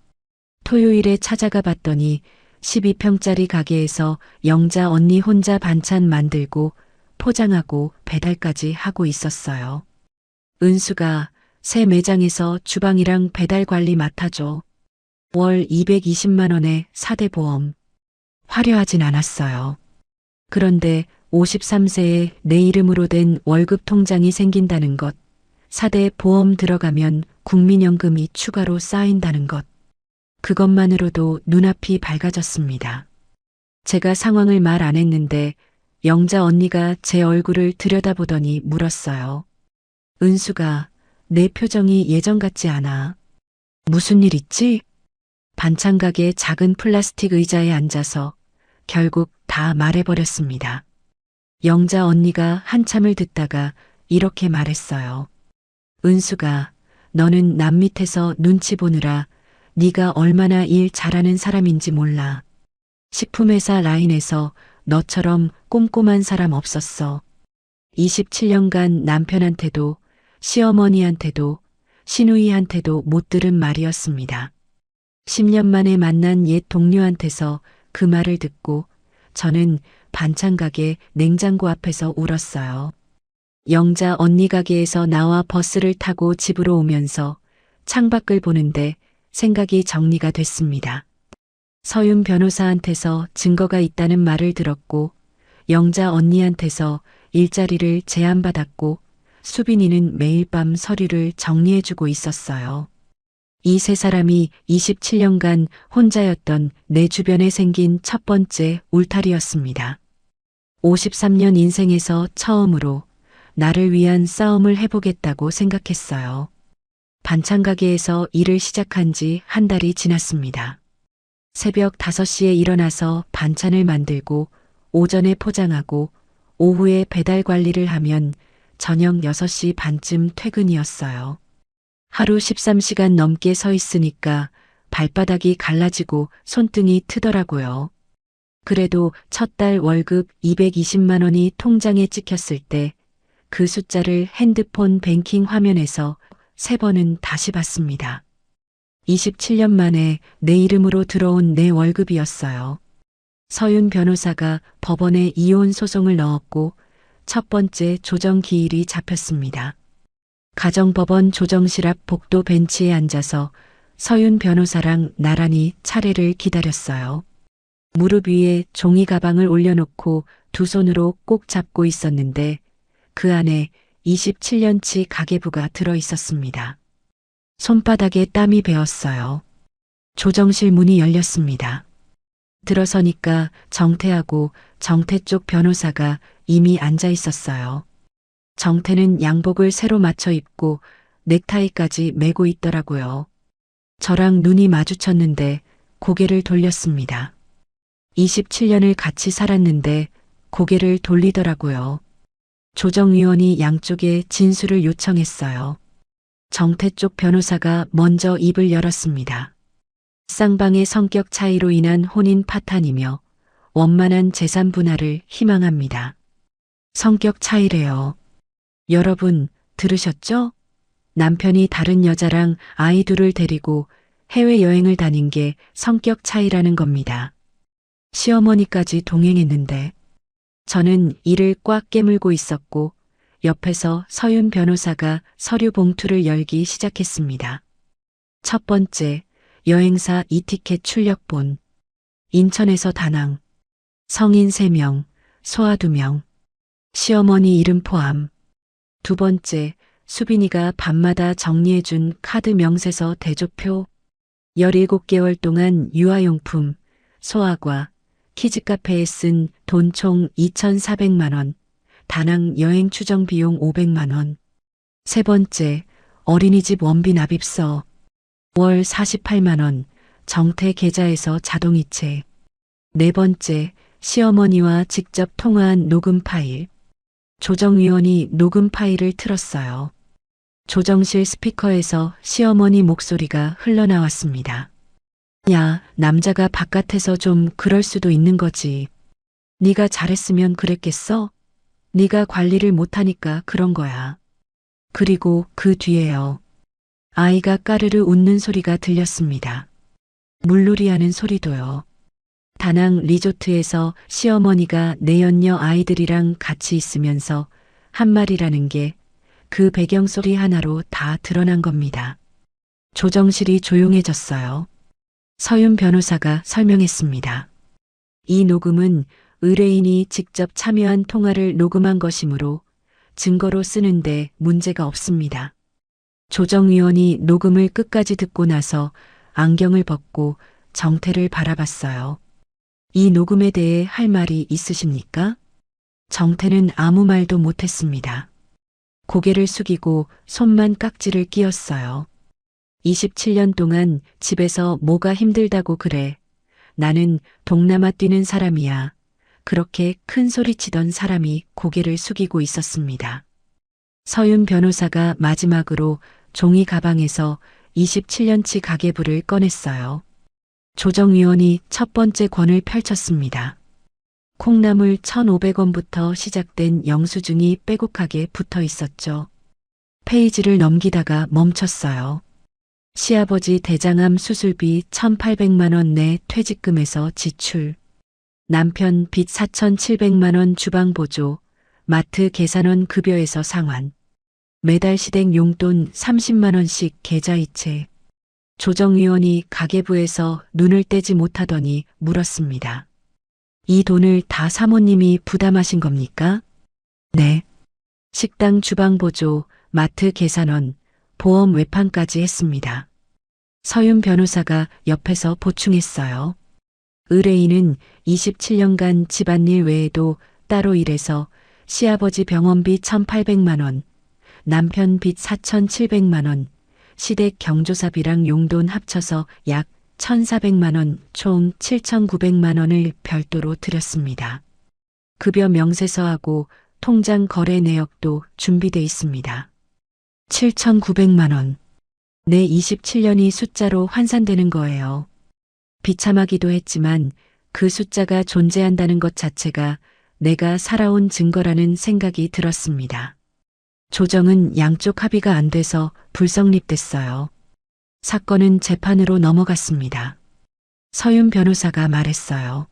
토요일에 찾아가 봤더니 12평짜리 가게에서 영자 언니 혼자 반찬 만들고 포장하고 배달까지 하고 있었어요. 은수가 새 매장에서 주방이랑 배달 관리 맡아줘. 월 220만 원의 4대 보험. 화려하진 않았어요. 그런데 53세에 내 이름으로 된 월급 통장이 생긴다는 것, 4대 보험 들어가면 국민연금이 추가로 쌓인다는 것, 그것만으로도 눈앞이 밝아졌습니다. 제가 상황을 말 안 했는데 영자 언니가 제 얼굴을 들여다보더니 물었어요. 은수가, 내 표정이 예전 같지 않아. 무슨 일 있지? 반찬 가게 작은 플라스틱 의자에 앉아서 결국 다 말해버렸습니다. 영자 언니가 한참을 듣다가 이렇게 말했어요. 은수가, 너는 남 밑에서 눈치 보느라 네가 얼마나 일 잘하는 사람인지 몰라. 식품회사 라인에서 너처럼 꼼꼼한 사람 없었어. 27년간 남편한테도 시어머니한테도 시누이한테도 못 들은 말이었습니다. 10년 만에 만난 옛 동료한테서 그 말을 듣고 저는 반찬 가게 냉장고 앞에서 울었어요. 영자 언니 가게에서 나와 버스를 타고 집으로 오면서 창밖을 보는데 생각이 정리가 됐습니다. 서윤 변호사한테서 증거가 있다는 말을 들었고 영자 언니한테서 일자리를 제안받았고 수빈이는 매일 밤 서류를 정리해주고 있었어요. 이 세 사람이 27년간 혼자였던 내 주변에 생긴 첫 번째 울타리였습니다. 53년 인생에서 처음으로 나를 위한 싸움을 해보겠다고 생각했어요. 반찬 가게에서 일을 시작한 지 한 달이 지났습니다. 새벽 5시에 일어나서 반찬을 만들고 오전에 포장하고 오후에 배달 관리를 하면 저녁 6시 반쯤 퇴근이었어요. 하루 13시간 넘게 서 있으니까 발바닥이 갈라지고 손등이 트더라고요. 그래도 첫 달 월급 220만 원이 통장에 찍혔을 때 그 숫자를 핸드폰 뱅킹 화면에서 3번은 다시 봤습니다. 27년 만에 내 이름으로 들어온 내 월급이었어요. 서윤 변호사가 법원에 이혼 소송을 넣었고 첫 번째 조정 기일이 잡혔습니다. 가정법원 조정실 앞 복도 벤치에 앉아서 서윤 변호사랑 나란히 차례를 기다렸어요. 무릎 위에 종이 가방을 올려놓고 두 손으로 꼭 잡고 있었는데 그 안에 27년치 가계부가 들어 있었습니다. 손바닥에 땀이 배었어요. 조정실 문이 열렸습니다. 들어서니까 정태하고 정태 쪽 변호사가 이미 앉아 있었어요. 정태는 양복을 새로 맞춰 입고 넥타이까지 매고 있더라고요. 저랑 눈이 마주쳤는데 고개를 돌렸습니다. 27년을 같이 살았는데 고개를 돌리더라고요. 조정위원이 양쪽에 진술을 요청했어요. 정태 쪽 변호사가 먼저 입을 열었습니다. 쌍방의 성격 차이로 인한 혼인 파탄이며 원만한 재산 분할을 희망합니다. 성격 차이래요. 여러분 들으셨죠? 남편이 다른 여자랑 아이 둘을 데리고 해외여행을 다닌 게 성격 차이라는 겁니다. 시어머니까지 동행했는데 저는 이를 꽉 깨물고 있었고 옆에서 서윤 변호사가 서류 봉투를 열기 시작했습니다. 첫 번째, 여행사 이티켓 출력본. 인천에서 다낭. 성인 3명, 소아 2명. 시어머니 이름 포함. 두 번째, 수빈이가 밤마다 정리해준 카드 명세서 대조표. 17개월 동안 유아용품, 소아과, 키즈카페에 쓴 돈 총 2,400만 원, 다낭 여행 추정 비용 500만 원. 세 번째, 어린이집 원비 납입서. 월 48만 원, 정태 계좌에서 자동이체. 네 번째, 시어머니와 직접 통화한 녹음 파일. 조정위원이 녹음 파일을 틀었어요. 조정실 스피커에서 시어머니 목소리가 흘러나왔습니다. 야, 남자가 바깥에서 좀 그럴 수도 있는 거지. 네가 잘했으면 그랬겠어? 네가 관리를 못하니까 그런 거야. 그리고 그 뒤에요. 아이가 까르르 웃는 소리가 들렸습니다. 물놀이 하는 소리도요. 다낭 리조트에서 시어머니가 내연녀 아이들이랑 같이 있으면서 한 말이라는 게 그 배경소리 하나로 다 드러난 겁니다. 조정실이 조용해졌어요. 서윤 변호사가 설명했습니다. 이 녹음은 의뢰인이 직접 참여한 통화를 녹음한 것이므로 증거로 쓰는데 문제가 없습니다. 조정위원이 녹음을 끝까지 듣고 나서 안경을 벗고 정태를 바라봤어요. 이 녹음에 대해 할 말이 있으십니까? 정태는 아무 말도 못했습니다. 고개를 숙이고 손만 깍지를 끼었어요. 27년 동안 집에서 뭐가 힘들다고 그래. 나는 동남아 뛰는 사람이야. 그렇게 큰 소리 치던 사람이 고개를 숙이고 있었습니다. 서윤 변호사가 마지막으로 종이 가방에서 27년치 가계부를 꺼냈어요. 조정위원이 첫 번째 권을 펼쳤습니다. 콩나물 1,500원부터 시작된 영수증이 빼곡하게 붙어 있었죠. 페이지를 넘기다가 멈췄어요. 시아버지 대장암 수술비 1,800만 원 내 퇴직금에서 지출. 남편 빚 4,700만 원 주방보조. 마트 계산원 급여에서 상환. 매달 시댁 용돈 30만 원씩 계좌이체. 조정위원이 가계부에서 눈을 떼지 못하더니 물었습니다. 이 돈을 다 사모님이 부담하신 겁니까? 네. 식당 주방보조, 마트 계산원, 보험 외판까지 했습니다. 서윤 변호사가 옆에서 보충했어요. 의뢰인은 27년간 집안일 외에도 따로 일해서 시아버지 병원비 1,800만 원, 남편 빚 4,700만 원, 시댁 경조사비랑 용돈 합쳐서 약 1,400만 원, 총 7,900만 원을 별도로 드렸습니다. 급여 명세서하고 통장 거래 내역도 준비돼 있습니다. 7,900만 원. 내 27년이 숫자로 환산되는 거예요. 비참하기도 했지만 그 숫자가 존재한다는 것 자체가 내가 살아온 증거라는 생각이 들었습니다. 조정은 양쪽 합의가 안 돼서 불성립됐어요. 사건은 재판으로 넘어갔습니다. 서윤 변호사가 말했어요.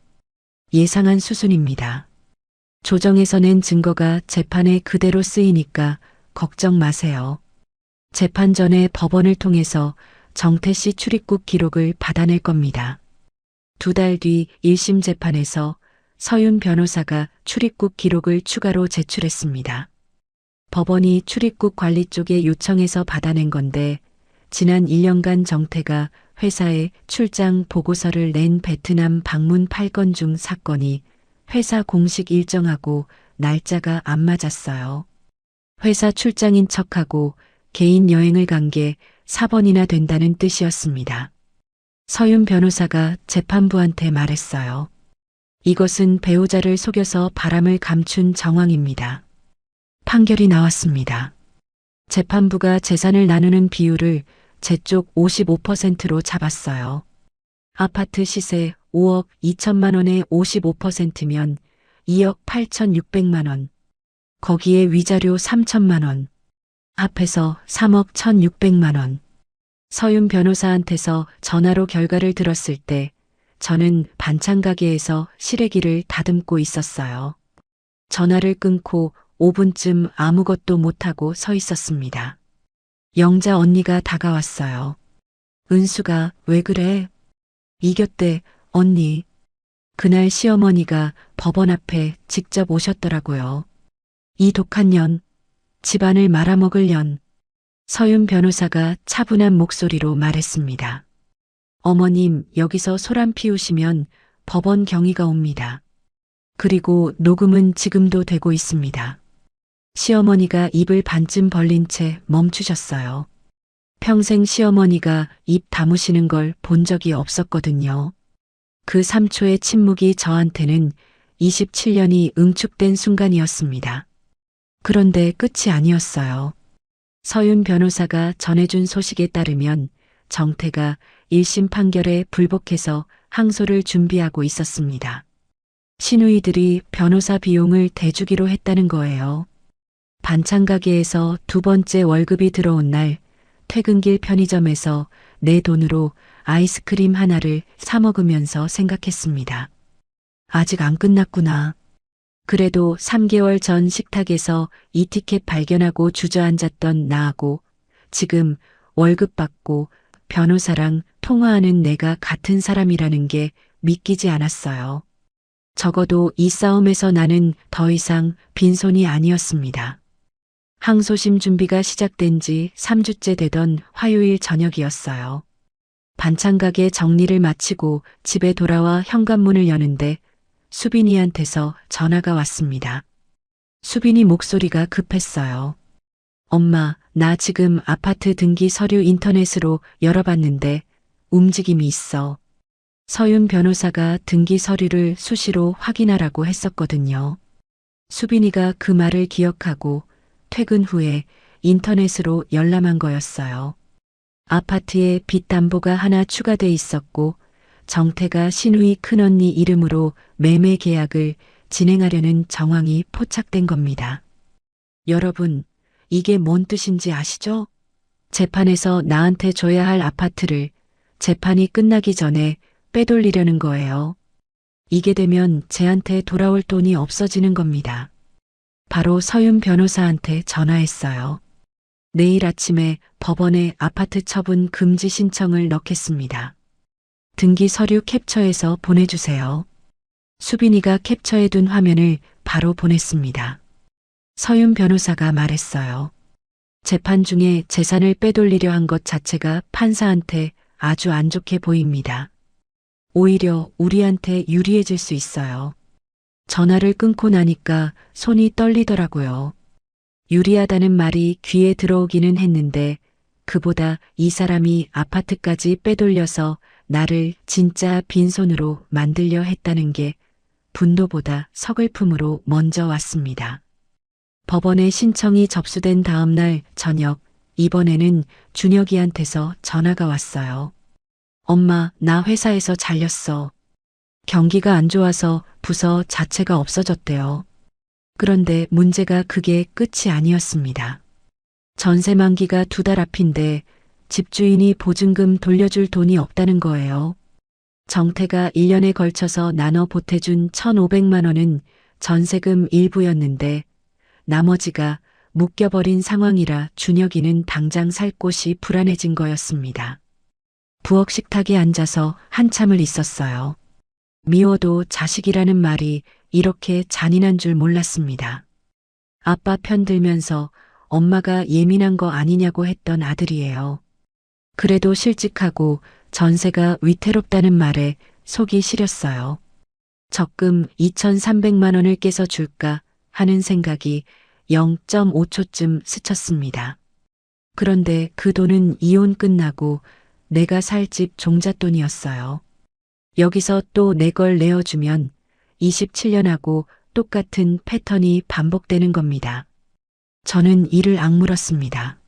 예상한 수순입니다. 조정에서 낸 증거가 재판에 그대로 쓰이니까 걱정 마세요. 재판 전에 법원을 통해서 정태 씨 출입국 기록을 받아낼 겁니다. 2달 뒤 1심 재판에서 서윤 변호사가 출입국 기록을 추가로 제출했습니다. 법원이 출입국 관리 쪽에 요청해서 받아낸 건데 지난 1년간 정태가 회사에 출장 보고서를 낸 베트남 방문 8건 중 4건이 회사 공식 일정하고 날짜가 안 맞았어요. 회사 출장인 척하고 개인 여행을 간 게 4번이나 된다는 뜻이었습니다. 서윤 변호사가 재판부한테 말했어요. 이것은 배우자를 속여서 바람을 감춘 정황입니다. 판결이 나왔습니다. 재판부가 재산을 나누는 비율을 제 쪽 55%로 잡았어요. 아파트 시세 5억 2천만 원에 55%면 2억 8,600만 원. 거기에 위자료 3천만 원. 합해서 3억 1,600만 원. 서윤 변호사한테서 전화로 결과를 들었을 때 저는 반찬 가게에서 시래기를 다듬고 있었어요. 전화를 끊고 5분쯤 아무것도 못하고 서 있었습니다. 영자 언니가 다가왔어요. 은수가 왜 그래? 이겼대, 언니. 그날 시어머니가 법원 앞에 직접 오셨더라고요. 이 독한 년, 집안을 말아먹을 년. 서윤 변호사가 차분한 목소리로 말했습니다. 어머님, 여기서 소란 피우시면 법원 경위가 옵니다. 그리고 녹음은 지금도 되고 있습니다. 시어머니가 입을 반쯤 벌린 채 멈추셨어요. 평생 시어머니가 입 다무시는 걸 본 적이 없었거든요. 그 3초의 침묵이 저한테는 27년이 응축된 순간이었습니다. 그런데 끝이 아니었어요. 서윤 변호사가 전해준 소식에 따르면 정태가 1심 판결에 불복해서 항소를 준비하고 있었습니다. 시누이들이 변호사 비용을 대주기로 했다는 거예요. 반찬 가게에서 2번째 월급이 들어온 날 퇴근길 편의점에서 내 돈으로 아이스크림 하나를 사 먹으면서 생각했습니다. 아직 안 끝났구나. 그래도 3개월 전 식탁에서 이 티켓 발견하고 주저앉았던 나하고 지금 월급 받고 변호사랑 통화하는 내가 같은 사람이라는 게 믿기지 않았어요. 적어도 이 싸움에서 나는 더 이상 빈손이 아니었습니다. 항소심 준비가 시작된 지 3주째 되던 화요일 저녁이었어요. 반찬 가게 정리를 마치고 집에 돌아와 현관문을 여는데 수빈이한테서 전화가 왔습니다. 수빈이 목소리가 급했어요. 엄마, 나 지금 아파트 등기 서류 인터넷으로 열어봤는데 움직임이 있어. 서윤 변호사가 등기 서류를 수시로 확인하라고 했었거든요. 수빈이가 그 말을 기억하고 퇴근 후에 인터넷으로 열람한 거였어요. 아파트에 빚 담보가 하나 추가돼 있었고 정태가 신우이 큰언니 이름으로 매매 계약을 진행하려는 정황이 포착된 겁니다. 여러분, 이게 뭔 뜻인지 아시죠? 재판에서 나한테 줘야 할 아파트를 재판이 끝나기 전에 빼돌리려는 거예요. 이게 되면 쟤한테 돌아올 돈이 없어지는 겁니다. 바로 서윤 변호사한테 전화했어요. 내일 아침에 법원에 아파트 처분 금지 신청을 넣겠습니다. 등기 서류 캡처해서 보내주세요. 수빈이가 캡처해둔 화면을 바로 보냈습니다. 서윤 변호사가 말했어요. 재판 중에 재산을 빼돌리려 한 것 자체가 판사한테 아주 안 좋게 보입니다. 오히려 우리한테 유리해질 수 있어요. 전화를 끊고 나니까 손이 떨리더라고요. 유리하다는 말이 귀에 들어오기는 했는데 그보다 이 사람이 아파트까지 빼돌려서 나를 진짜 빈손으로 만들려 했다는 게 분노보다 서글픔으로 먼저 왔습니다. 법원에 신청이 접수된 다음 날 저녁, 이번에는 준혁이한테서 전화가 왔어요. 엄마, 나 회사에서 잘렸어. 경기가 안 좋아서 부서 자체가 없어졌대요. 그런데 문제가 그게 끝이 아니었습니다. 전세 만기가 2달 앞인데 집주인이 보증금 돌려줄 돈이 없다는 거예요. 정태가 1년에 걸쳐서 나눠 보태준 1,500만 원은 전세금 일부였는데 나머지가 묶여버린 상황이라 준혁이는 당장 살 곳이 불안해진 거였습니다. 부엌 식탁에 앉아서 한참을 있었어요. 미워도 자식이라는 말이 이렇게 잔인한 줄 몰랐습니다. 아빠 편 들면서 엄마가 예민한 거 아니냐고 했던 아들이에요. 그래도 실직하고 전세가 위태롭다는 말에 속이 시렸어요. 적금 2,300만 원을 깨서 줄까 하는 생각이 0.5초쯤 스쳤습니다. 그런데 그 돈은 이혼 끝나고 내가 살 집 종잣돈이었어요. 여기서 또 내 걸 내어주면 27년하고 똑같은 패턴이 반복되는 겁니다. 저는 이를 악물었습니다.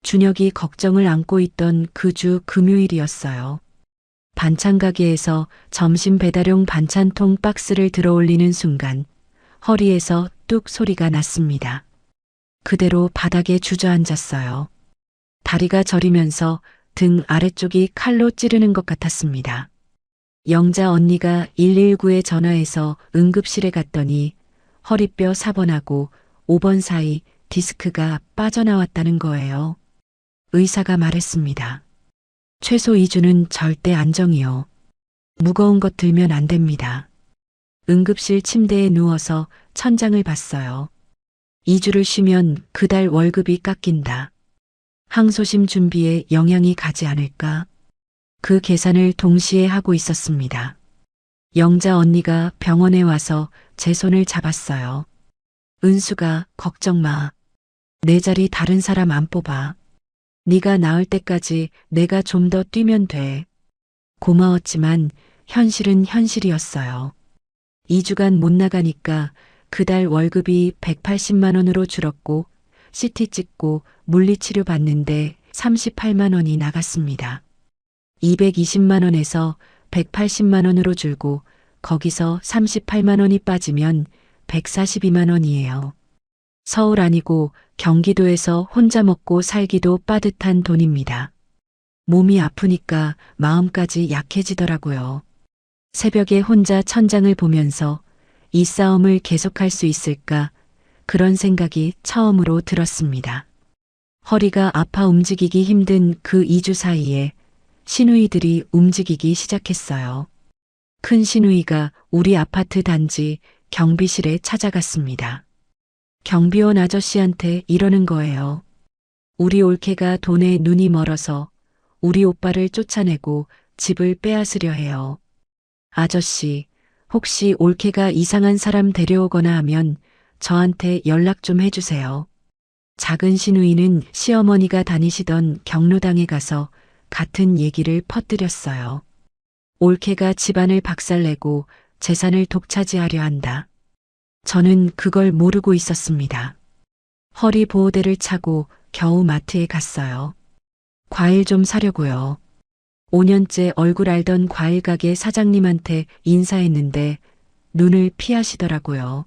준혁이 걱정을 안고 있던 그 주 금요일이었어요. 반찬 가게에서 점심 배달용 반찬통 박스를 들어올리는 순간 허리에서 뚝 소리가 났습니다. 그대로 바닥에 주저앉았어요. 다리가 저리면서 등 아래쪽이 칼로 찌르는 것 같았습니다. 영자 언니가 119에 전화해서 응급실에 갔더니 허리뼈 4번하고 5번 사이 디스크가 빠져나왔다는 거예요. 의사가 말했습니다. 최소 2주는 절대 안정이요. 무거운 것 들면 안 됩니다. 응급실 침대에 누워서 천장을 봤어요. 2주를 쉬면 그달 월급이 깎인다. 항소심 준비에 영향이 가지 않을까? 그 계산을 동시에 하고 있었습니다. 영자 언니가 병원에 와서 제 손을 잡았어요. 은수가 걱정 마. 내 자리 다른 사람 안 뽑아. 네가 나을 때까지 내가 좀 더 뛰면 돼. 고마웠지만 현실은 현실이었어요. 2주간 못 나가니까 그달 월급이 180만 원으로 줄었고 CT 찍고 물리치료 받는데 38만 원이 나갔습니다. 220만 원에서 180만 원으로 줄고 거기서 38만 원이 빠지면 142만 원이에요. 서울 아니고 경기도에서 혼자 먹고 살기도 빠듯한 돈입니다. 몸이 아프니까 마음까지 약해지더라고요. 새벽에 혼자 천장을 보면서 이 싸움을 계속할 수 있을까? 그런 생각이 처음으로 들었습니다. 허리가 아파 움직이기 힘든 그 2주 사이에 시누이들이 움직이기 시작했어요. 큰 시누이가 우리 아파트 단지 경비실에 찾아갔습니다. 경비원 아저씨한테 이러는 거예요. 우리 올케가 돈에 눈이 멀어서 우리 오빠를 쫓아내고 집을 빼앗으려 해요. 아저씨, 혹시 올케가 이상한 사람 데려오거나 하면 저한테 연락 좀 해주세요. 작은 시누이는 시어머니가 다니시던 경로당에 가서 같은 얘기를 퍼뜨렸어요. 올케가 집안을 박살내고 재산을 독차지하려 한다. 저는 그걸 모르고 있었습니다. 허리 보호대를 차고 겨우 마트에 갔어요. 과일 좀 사려고요. 5년째 얼굴 알던 과일 가게 사장님한테 인사했는데 눈을 피하시더라고요.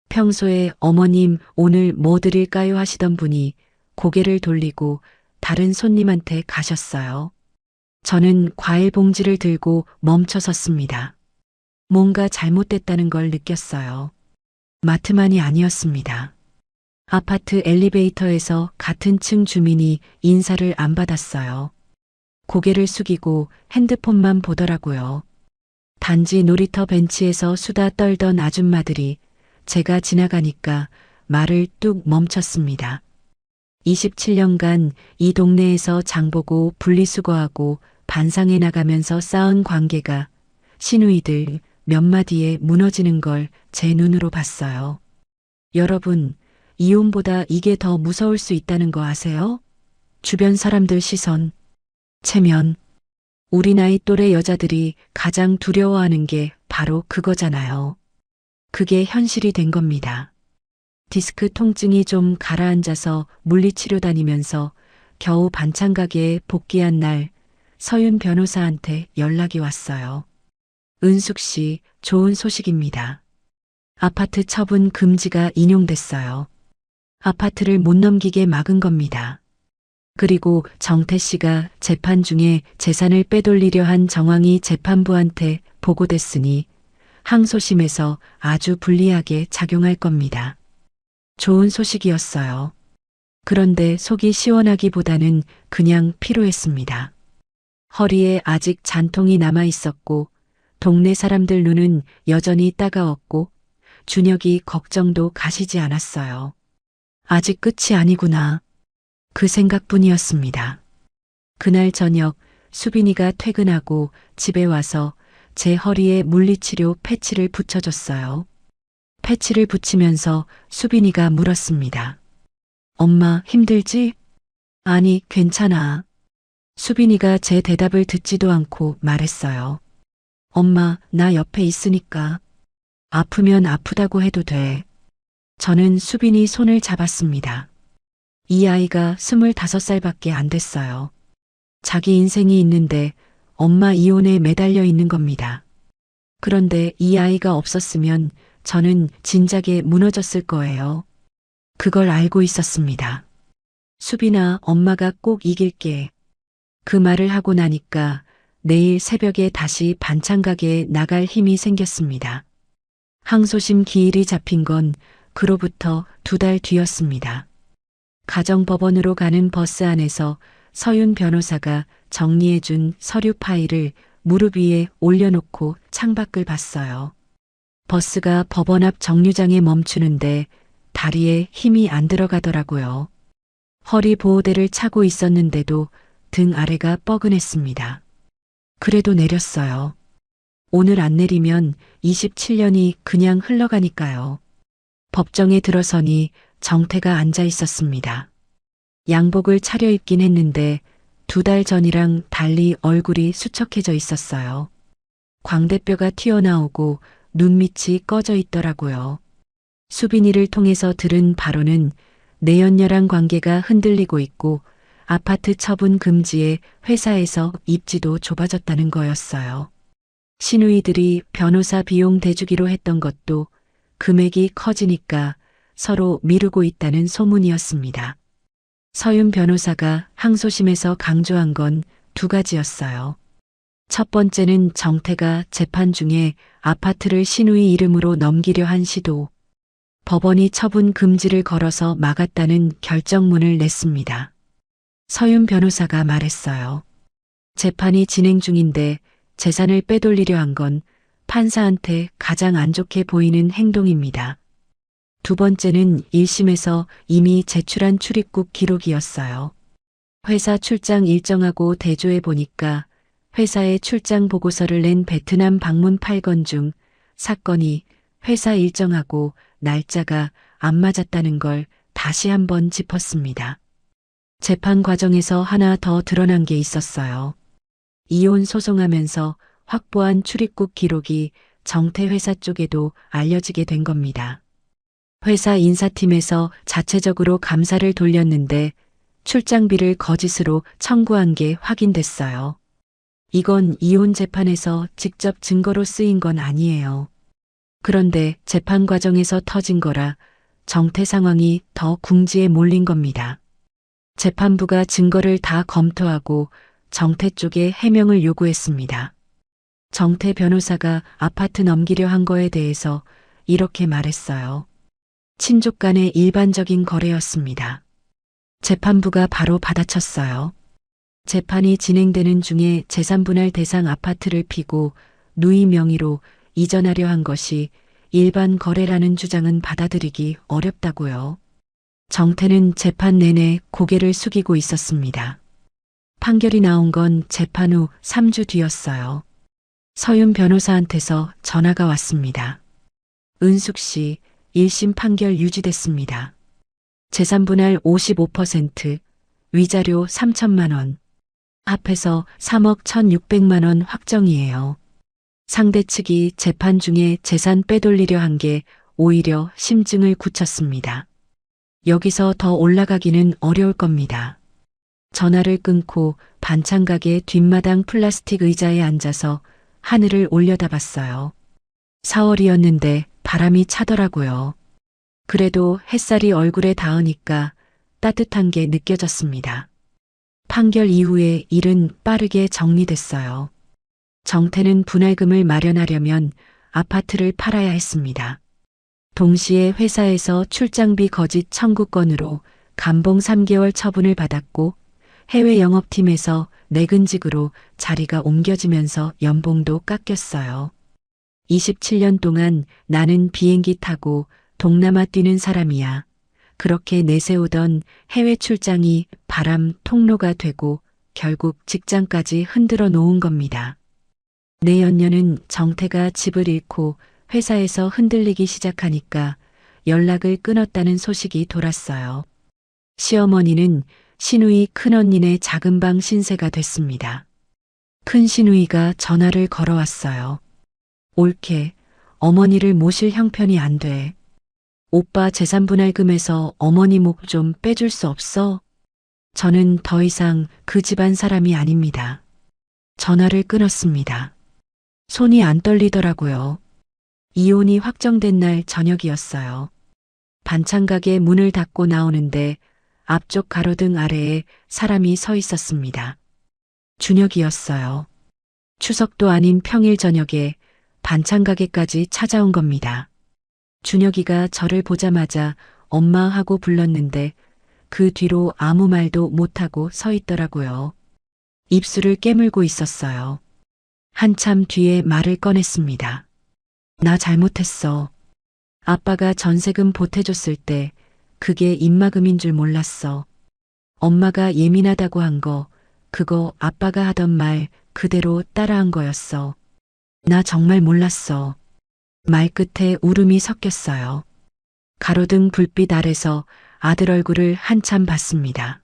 평소에 어머님 오늘 뭐 드릴까요 하시던 분이 고개를 돌리고 다른 손님한테 가셨어요. 저는 과일 봉지를 들고 멈춰 섰습니다. 뭔가 잘못됐다는 걸 느꼈어요. 마트만이 아니었습니다. 아파트 엘리베이터에서 같은 층 주민이 인사를 안 받았어요. 고개를 숙이고 핸드폰만 보더라고요. 단지 놀이터 벤치에서 수다 떨던 아줌마들이 제가 지나가니까 말을 뚝 멈췄습니다. 27년간 이 동네에서 장보고 분리수거하고 반상해 나가면서 쌓은 관계가 시누이들 몇 마디에 무너지는 걸 제 눈으로 봤어요. 여러분, 이혼보다 이게 더 무서울 수 있다는 거 아세요? 주변 사람들 시선, 체면. 우리 나이 또래 여자들이 가장 두려워하는 게 바로 그거잖아요. 그게 현실이 된 겁니다. 디스크 통증이 좀 가라앉아서 물리치료 다니면서 겨우 반찬 가게에 복귀한 날 서윤 변호사한테 연락이 왔어요. 은숙 씨, 좋은 소식입니다. 아파트 처분 금지가 인용됐어요. 아파트를 못 넘기게 막은 겁니다. 그리고 정태 씨가 재판 중에 재산을 빼돌리려 한 정황이 재판부한테 보고됐으니 항소심에서 아주 불리하게 작용할 겁니다. 좋은 소식이었어요. 그런데 속이 시원하기보다는 그냥 피로했습니다. 허리에 아직 잔통이 남아 있었고 동네 사람들 눈은 여전히 따가웠고 준혁이 걱정도 가시지 않았어요. 아직 끝이 아니구나. 그 생각뿐이었습니다. 그날 저녁 수빈이가 퇴근하고 집에 와서 제 허리에 물리치료 패치를 붙여줬어요. 패치를 붙이면서 수빈이가 물었습니다. 엄마 힘들지? 아니, 괜찮아. 수빈이가 제 대답을 듣지도 않고 말했어요. 엄마, 나 옆에 있으니까. 아프면 아프다고 해도 돼. 저는 수빈이 손을 잡았습니다. 이 아이가 25살밖에 안 됐어요. 자기 인생이 있는데 엄마 이혼에 매달려 있는 겁니다. 그런데 이 아이가 없었으면 저는 진작에 무너졌을 거예요. 그걸 알고 있었습니다. 수빈아, 엄마가 꼭 이길게. 그 말을 하고 나니까 내일 새벽에 다시 반찬 가게에 나갈 힘이 생겼습니다. 항소심 기일이 잡힌 건 그로부터 2달 뒤였습니다. 가정법원으로 가는 버스 안에서 서윤 변호사가 정리해준 서류 파일을 무릎 위에 올려놓고 창밖을 봤어요. 버스가 법원 앞 정류장에 멈추는데 다리에 힘이 안 들어가더라고요. 허리 보호대를 차고 있었는데도 등 아래가 뻐근했습니다. 그래도 내렸어요. 오늘 안 내리면 27년이 그냥 흘러가니까요. 법정에 들어서니 정태가 앉아 있었습니다. 양복을 차려입긴 했는데 2달 전이랑 달리 얼굴이 수척해져 있었어요. 광대뼈가 튀어나오고 눈밑이 꺼져 있더라고요. 수빈이를 통해서 들은 바로는 내연녀랑 관계가 흔들리고 있고 아파트 처분 금지에 회사에서 입지도 좁아졌다는 거였어요. 시누이들이 변호사 비용 대주기로 했던 것도 금액이 커지니까 서로 미루고 있다는 소문이었습니다. 서윤 변호사가 항소심에서 강조한 건 2가지였어요. 첫 번째는 정태가 재판 중에 아파트를 신우이 이름으로 넘기려 한 시도. 법원이 처분 금지를 걸어서 막았다는 결정문을 냈습니다. 서윤 변호사가 말했어요. 재판이 진행 중인데 재산을 빼돌리려 한 건 판사한테 가장 안 좋게 보이는 행동입니다. 두 번째는 1심에서 이미 제출한 출입국 기록이었어요. 회사 출장 일정하고 대조해 보니까 회사에 출장 보고서를 낸 베트남 방문 8건 중 사건이 회사 일정하고 날짜가 안 맞았다는 걸 다시 한번 짚었습니다. 재판 과정에서 하나 더 드러난 게 있었어요. 이혼 소송하면서 확보한 출입국 기록이 정태 회사 쪽에도 알려지게 된 겁니다. 회사 인사팀에서 자체적으로 감사를 돌렸는데 출장비를 거짓으로 청구한 게 확인됐어요. 이건 이혼 재판에서 직접 증거로 쓰인 건 아니에요. 그런데 재판 과정에서 터진 거라 정태 상황이 더 궁지에 몰린 겁니다. 재판부가 증거를 다 검토하고 정태 쪽에 해명을 요구했습니다. 정태 변호사가 아파트 넘기려 한 거에 대해서 이렇게 말했어요. 친족 간의 일반적인 거래였습니다. 재판부가 바로 받아쳤어요. 재판이 진행되는 중에 재산분할 대상 아파트를 피고 누이 명의로 이전하려 한 것이 일반 거래라는 주장은 받아들이기 어렵다고요. 정태는 재판 내내 고개를 숙이고 있었습니다. 판결이 나온 건 재판 후 3주 뒤였어요. 서윤 변호사한테서 전화가 왔습니다. 은숙 씨, 1심 판결 유지됐습니다. 재산분할 55%, 위자료 3천만 원, 합해서 3억 1,600만 원 확정이에요. 상대 측이 재판 중에 재산 빼돌리려 한 게 오히려 심증을 굳혔습니다. 여기서 더 올라가기는 어려울 겁니다. 전화를 끊고 반찬가게 뒷마당 플라스틱 의자에 앉아서 하늘을 올려다봤어요. 4월이었는데 바람이 차더라고요. 그래도 햇살이 얼굴에 닿으니까 따뜻한 게 느껴졌습니다. 판결 이후에 일은 빠르게 정리됐어요. 정태는 분할금을 마련하려면 아파트를 팔아야 했습니다. 동시에 회사에서 출장비 거짓 청구 건으로 감봉 3개월 처분을 받았고 해외 영업팀에서 내근직으로 자리가 옮겨지면서 연봉도 깎였어요. 27년 동안 나는 비행기 타고 동남아 뛰는 사람이야. 그렇게 내세우던 해외 출장이 바람 통로가 되고 결국 직장까지 흔들어 놓은 겁니다. 내연녀는 정태가 집을 잃고 회사에서 흔들리기 시작하니까 연락을 끊었다는 소식이 돌았어요. 시어머니는 시누이 큰언니네 작은 방 신세가 됐습니다. 큰 시누이가 전화를 걸어왔어요. 옳게 어머니를 모실 형편이 안 돼. 오빠 재산분할금에서 어머니 목 좀 빼줄 수 없어? 저는 더 이상 그 집안 사람이 아닙니다. 전화를 끊었습니다. 손이 안 떨리더라고요. 이혼이 확정된 날 저녁이었어요. 반찬가게 문을 닫고 나오는데 앞쪽 가로등 아래에 사람이 서 있었습니다. 준혁이었어요. 추석도 아닌 평일 저녁에 반찬가게까지 찾아온 겁니다. 준혁이가 저를 보자마자 엄마 하고 불렀는데 그 뒤로 아무 말도 못하고 서 있더라고요. 입술을 깨물고 있었어요. 한참 뒤에 말을 꺼냈습니다. 나 잘못했어. 아빠가 전세금 보태줬을 때 그게 입막음인 줄 몰랐어. 엄마가 예민하다고 한 거, 그거 아빠가 하던 말 그대로 따라한 거였어. 나 정말 몰랐어. 말 끝에 울음이 섞였어요. 가로등 불빛 아래서 아들 얼굴을 한참 봤습니다.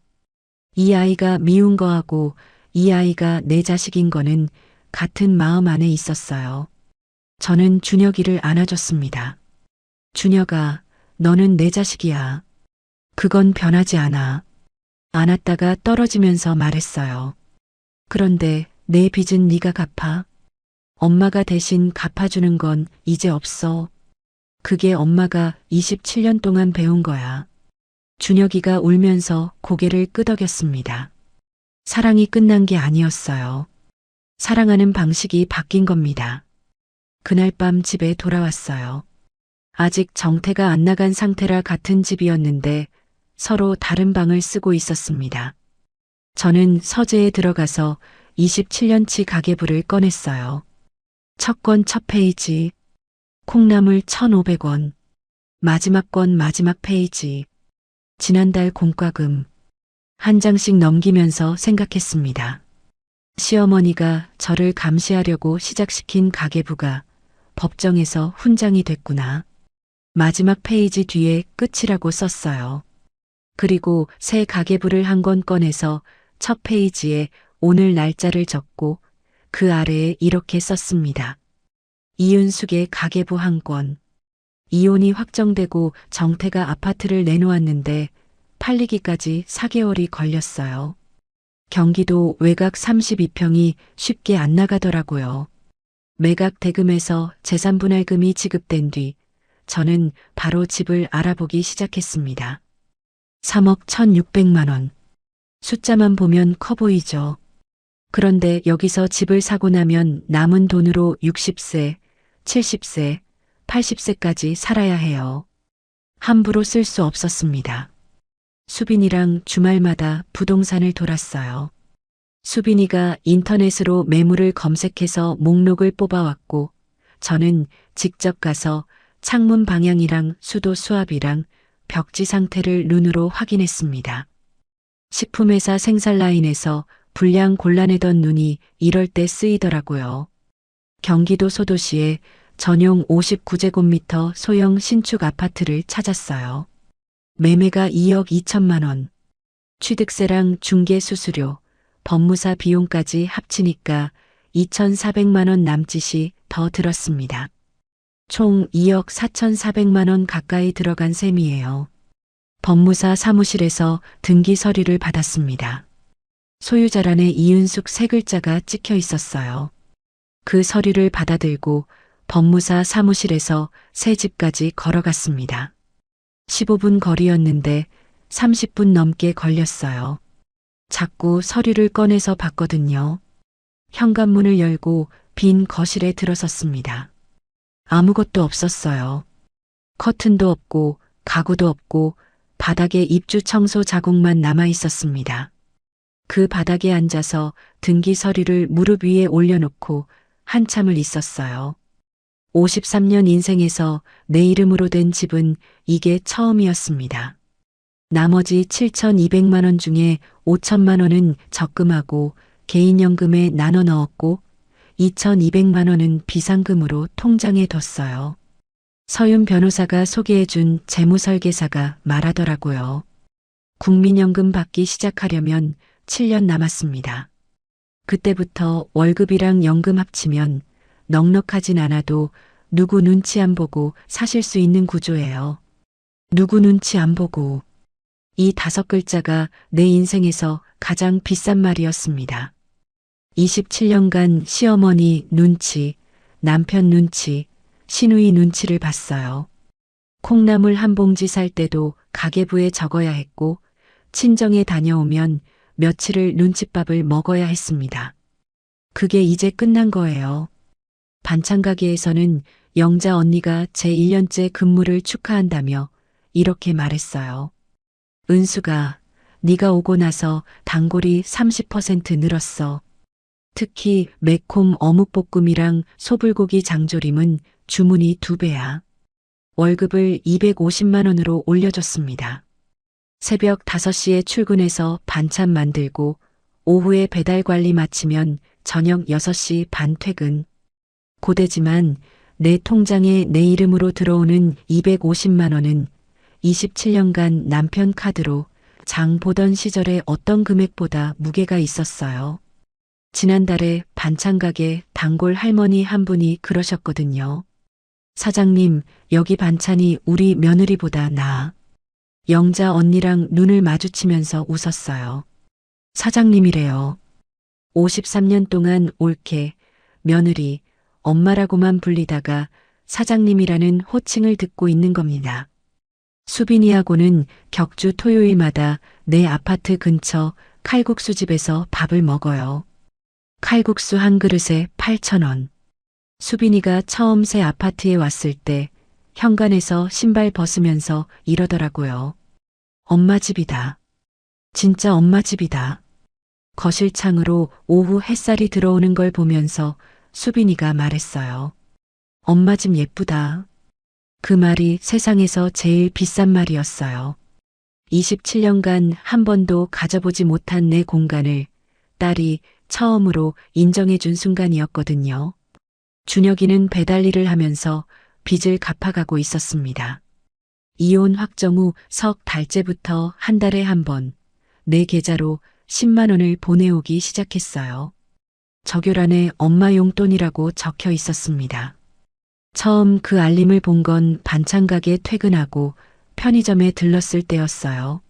이 아이가 미운 거하고 이 아이가 내 자식인 거는 같은 마음 안에 있었어요. 저는 준혁이를 안아줬습니다. 준혁아, 너는 내 자식이야. 그건 변하지 않아. 안았다가 떨어지면서 말했어요. 그런데 내 빚은 네가 갚아. 엄마가 대신 갚아주는 건 이제 없어. 그게 엄마가 27년 동안 배운 거야. 준혁이가 울면서 고개를 끄덕였습니다. 사랑이 끝난 게 아니었어요. 사랑하는 방식이 바뀐 겁니다. 그날 밤 집에 돌아왔어요. 아직 정태가 안 나간 상태라 같은 집이었는데 서로 다른 방을 쓰고 있었습니다. 저는 서재에 들어가서 27년치 가계부를 꺼냈어요. 첫 권 첫 페이지, 콩나물 1,500원, 마지막 권 마지막 페이지, 지난달 공과금, 한 장씩 넘기면서 생각했습니다. 시어머니가 저를 감시하려고 시작시킨 가계부가 법정에서 훈장이 됐구나. 마지막 페이지 뒤에 끝이라고 썼어요. 그리고 새 가계부를 한 권 꺼내서 첫 페이지에 오늘 날짜를 적고 그 아래에 이렇게 썼습니다. 이윤숙의 가계부 한 권. 이혼이 확정되고 정태가 아파트를 내놓았는데 팔리기까지 4개월이 걸렸어요. 경기도 외곽 32평이 쉽게 안 나가더라고요. 매각 대금에서 재산분할금이 지급된 뒤 저는 바로 집을 알아보기 시작했습니다. 3억 1,600만 원. 숫자만 보면 커 보이죠. 그런데 여기서 집을 사고 나면 남은 돈으로 60세, 70세, 80세까지 살아야 해요. 함부로 쓸 수 없었습니다. 수빈이랑 주말마다 부동산을 돌았어요. 수빈이가 인터넷으로 매물을 검색해서 목록을 뽑아왔고 저는 직접 가서 창문 방향이랑 수도 수압이랑 벽지 상태를 눈으로 확인했습니다. 식품회사 생산 라인에서 분량 골라내던 눈이 이럴 때 쓰이더라고요. 경기도 소도시에 전용 59제곱미터 소형 신축 아파트를 찾았어요. 매매가 2억 2천만 원. 취득세랑 중개 수수료, 법무사 비용까지 합치니까 2,400만 원 남짓이 더 들었습니다. 총 2억 4,400만 원 가까이 들어간 셈이에요. 법무사 사무실에서 등기 서류를 받았습니다. 소유자란에 이윤숙 세 글자가 찍혀 있었어요. 그 서류를 받아들고 법무사 사무실에서 새 집까지 걸어갔습니다. 15분 거리였는데 30분 넘게 걸렸어요. 자꾸 서류를 꺼내서 봤거든요. 현관문을 열고 빈 거실에 들어섰습니다. 아무것도 없었어요. 커튼도 없고 가구도 없고 바닥에 입주 청소 자국만 남아 있었습니다. 그 바닥에 앉아서 등기 서류를 무릎 위에 올려놓고 한참을 있었어요. 53년 인생에서 내 이름으로 된 집은 이게 처음이었습니다. 나머지 7,200만 원 중에 5천만 원은 적금하고 개인연금에 나눠 넣었고 2,200만 원은 비상금으로 통장에 뒀어요. 서윤 변호사가 소개해준 재무설계사가 말하더라고요. 국민연금 받기 시작하려면 7년 남았습니다. 그때부터 월급이랑 연금 합치면 넉넉하진 않아도 누구 눈치 안 보고 사실 수 있는 구조예요. 누구 눈치 안 보고. 이 5글자가 내 인생에서 가장 비싼 말이었습니다. 27년간 시어머니 눈치, 남편 눈치, 시누이 눈치를 봤어요. 콩나물 한 봉지 살 때도 가계부에 적어야 했고 친정에 다녀오면 며칠을 눈칫밥을 먹어야 했습니다. 그게 이제 끝난 거예요. 반찬 가게에서는 영자 언니가 제 1년째 근무를 축하한다며 이렇게 말했어요. 은수가 네가 오고 나서 단골이 30% 늘었어. 특히 매콤 어묵볶음이랑 소불고기 장조림은 주문이 2배야. 월급을 250만 원으로 올려줬습니다. 새벽 5시에 출근해서 반찬 만들고 오후에 배달 관리 마치면 저녁 6시 반 퇴근. 고되지만 내 통장에 내 이름으로 들어오는 250만 원은 27년간 남편 카드로 장 보던 시절의 어떤 금액보다 무게가 있었어요. 지난달에 반찬 가게 단골 할머니 한 분이 그러셨거든요. 사장님, 여기 반찬이 우리 며느리보다 나아. 영자 언니랑 눈을 마주치면서 웃었어요. 사장님이래요. 53년 동안 옳게 며느리, 엄마라고만 불리다가 사장님이라는 호칭을 듣고 있는 겁니다. 수빈이하고는 격주 토요일마다 내 아파트 근처 칼국수집에서 밥을 먹어요. 칼국수 한 그릇에 8,000원. 수빈이가 처음 새 아파트에 왔을 때 현관에서 신발 벗으면서 이러더라고요. 엄마 집이다. 진짜 엄마 집이다. 거실 창으로 오후 햇살이 들어오는 걸 보면서 수빈이가 말했어요. 엄마 집 예쁘다. 그 말이 세상에서 제일 비싼 말이었어요. 27년간 한 번도 가져보지 못한 내 공간을 딸이 처음으로 인정해준 순간이었거든요. 준혁이는 배달 일을 하면서 빚을 갚아가고 있었습니다. 이혼 확정 후 석 달째부터 한 달에 한 번 내 계좌로 10만 원을 보내오기 시작했어요. 적요란에 엄마 용돈이라고 적혀 있었습니다. 처음 그 알림을 본 건 반찬 가게 퇴근하고 편의점에 들렀을 때였어요.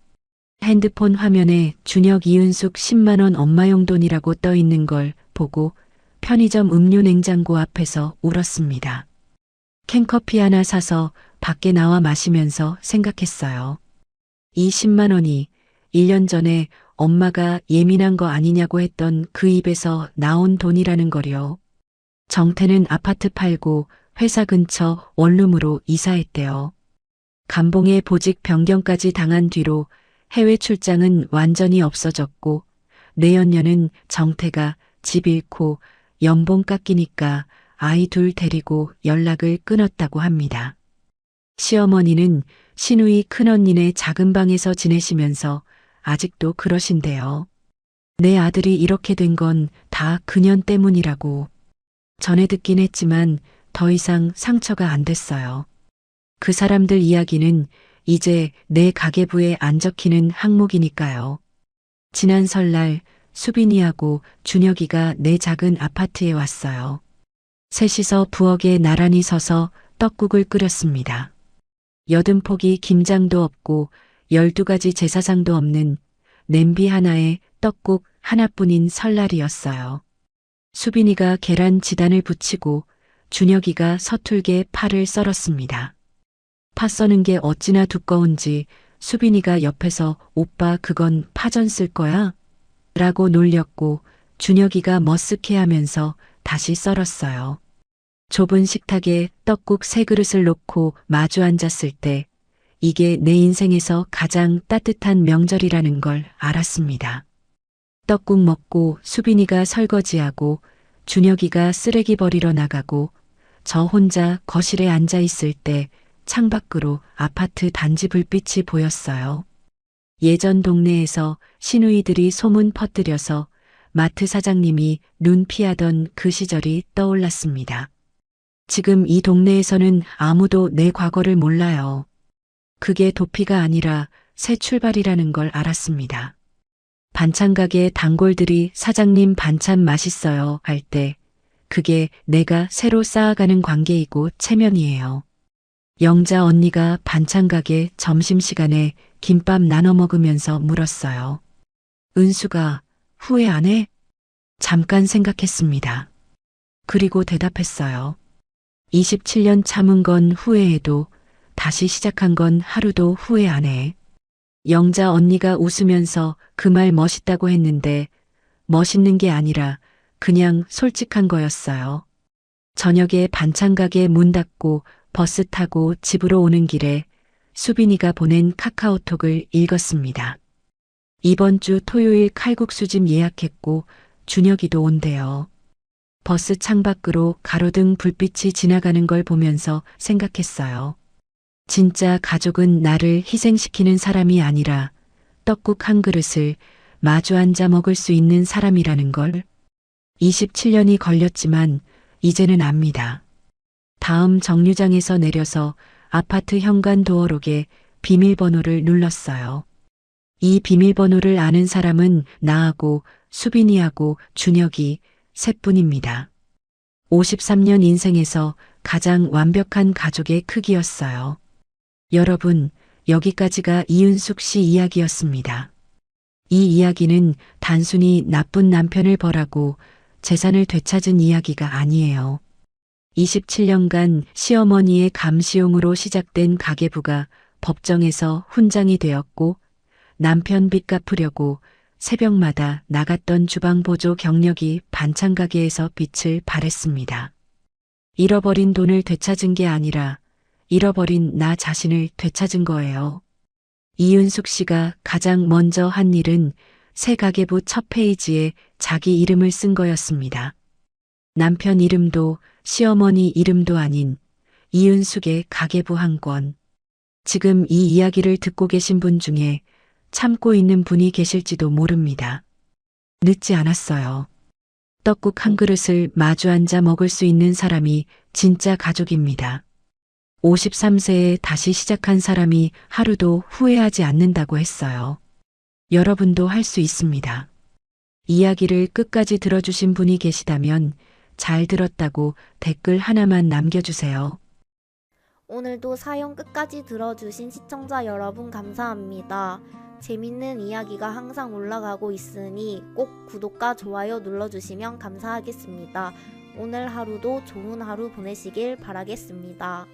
핸드폰 화면에 준혁 이은숙 10만 원 엄마 용돈이라고 떠 있는 걸 보고 편의점 음료 냉장고 앞에서 울었습니다. 캔커피 하나 사서 밖에 나와 마시면서 생각했어요. 이 10만 원이 1년 전에 엄마가 예민한 거 아니냐고 했던 그 입에서 나온 돈이라는 거요. 정태는 아파트 팔고 회사 근처 원룸으로 이사했대요. 감봉에 보직 변경까지 당한 뒤로 해외 출장은 완전히 없어졌고 내연녀는 정태가 집 잃고 연봉 깎이니까 아이 둘 데리고 연락을 끊었다고 합니다. 시어머니는 시누이 큰언니네 작은 방에서 지내시면서 아직도 그러신대요. 내 아들이 이렇게 된 건 다 그년 때문이라고. 전에 듣긴 했지만 더 이상 상처가 안 됐어요. 그 사람들 이야기는 이제 내 가계부에 안 적히는 항목이니까요. 지난 설날 수빈이하고 준혁이가 내 작은 아파트에 왔어요. 셋이서 부엌에 나란히 서서 떡국을 끓였습니다. 80포기 김장도 없고 12가지 제사상도 없는 냄비 하나에 떡국 하나뿐인 설날이었어요. 수빈이가 계란 지단을 붙이고 준혁이가 서툴게 파를 썰었습니다. 파 써는 게 어찌나 두꺼운지 수빈이가 옆에서 오빠 그건 파전 쓸 거야? 라고 놀렸고 준혁이가 머쓱해하면서 다시 썰었어요. 좁은 식탁에 떡국 3그릇을 놓고 마주 앉았을 때 이게 내 인생에서 가장 따뜻한 명절이라는 걸 알았습니다. 떡국 먹고 수빈이가 설거지하고 준혁이가 쓰레기 버리러 나가고 저 혼자 거실에 앉아 있을 때 창밖으로 아파트 단지 불빛이 보였어요. 예전 동네에서 시누이들이 소문 퍼뜨려서 마트 사장님이 눈 피하던 그 시절이 떠올랐습니다. 지금 이 동네에서는 아무도 내 과거를 몰라요. 그게 도피가 아니라 새 출발이라는 걸 알았습니다. 반찬 가게 단골들이 사장님 반찬 맛있어요 할 때 그게 내가 새로 쌓아가는 관계이고 체면이에요. 영자 언니가 반찬 가게 점심시간에 김밥 나눠 먹으면서 물었어요. 은수가 후회 안 해? 잠깐 생각했습니다. 그리고 대답했어요. 27년 참은 건 후회해도 다시 시작한 건 하루도 후회 안 해. 영자 언니가 웃으면서 그 말 멋있다고 했는데 멋있는 게 아니라 그냥 솔직한 거였어요. 저녁에 반찬 가게 문 닫고 버스 타고 집으로 오는 길에 수빈이가 보낸 카카오톡을 읽었습니다. 이번 주 토요일 칼국수집 예약했고 준혁이도 온대요. 버스 창밖으로 가로등 불빛이 지나가는 걸 보면서 생각했어요. 진짜 가족은 나를 희생시키는 사람이 아니라 떡국 한 그릇을 마주 앉아 먹을 수 있는 사람이라는 걸. 27년이 걸렸지만 이제는 압니다. 다음 정류장에서 내려서 아파트 현관 도어록에 비밀번호를 눌렀어요. 이 비밀번호를 아는 사람은 나하고 수빈이하고 준혁이 셋뿐입니다. 53년 인생에서 가장 완벽한 가족의 크기였어요. 여러분, 여기까지가 이은숙 씨 이야기였습니다. 이 이야기는 단순히 나쁜 남편을 벌하고 재산을 되찾은 이야기가 아니에요. 27년간 시어머니의 감시용으로 시작된 가계부가 법정에서 훈장이 되었고 남편 빚 갚으려고 새벽마다 나갔던 주방 보조 경력이 반찬 가게에서 빛을 발했습니다. 잃어버린 돈을 되찾은 게 아니라 잃어버린 나 자신을 되찾은 거예요. 이윤숙 씨가 가장 먼저 한 일은 새 가계부 첫 페이지에 자기 이름을 쓴 거였습니다. 남편 이름도 시어머니 이름도 아닌 이윤숙의 가계부 한 권. 지금 이 이야기를 듣고 계신 분 중에 참고 있는 분이 계실지도 모릅니다. 늦지 않았어요. 떡국 한 그릇을 마주 앉아 먹을 수 있는 사람이 진짜 가족입니다. 53세에 다시 시작한 사람이 하루도 후회하지 않는다고 했어요. 여러분도 할 수 있습니다. 이야기를 끝까지 들어주신 분이 계시다면 잘 들었다고 댓글 하나만 남겨주세요. 오늘도 사연 끝까지 들어주신 시청자 여러분 감사합니다. 재밌는 이야기가 항상 올라가고 있으니 꼭 구독과 좋아요 눌러주시면 감사하겠습니다. 오늘 하루도 좋은 하루 보내시길 바라겠습니다.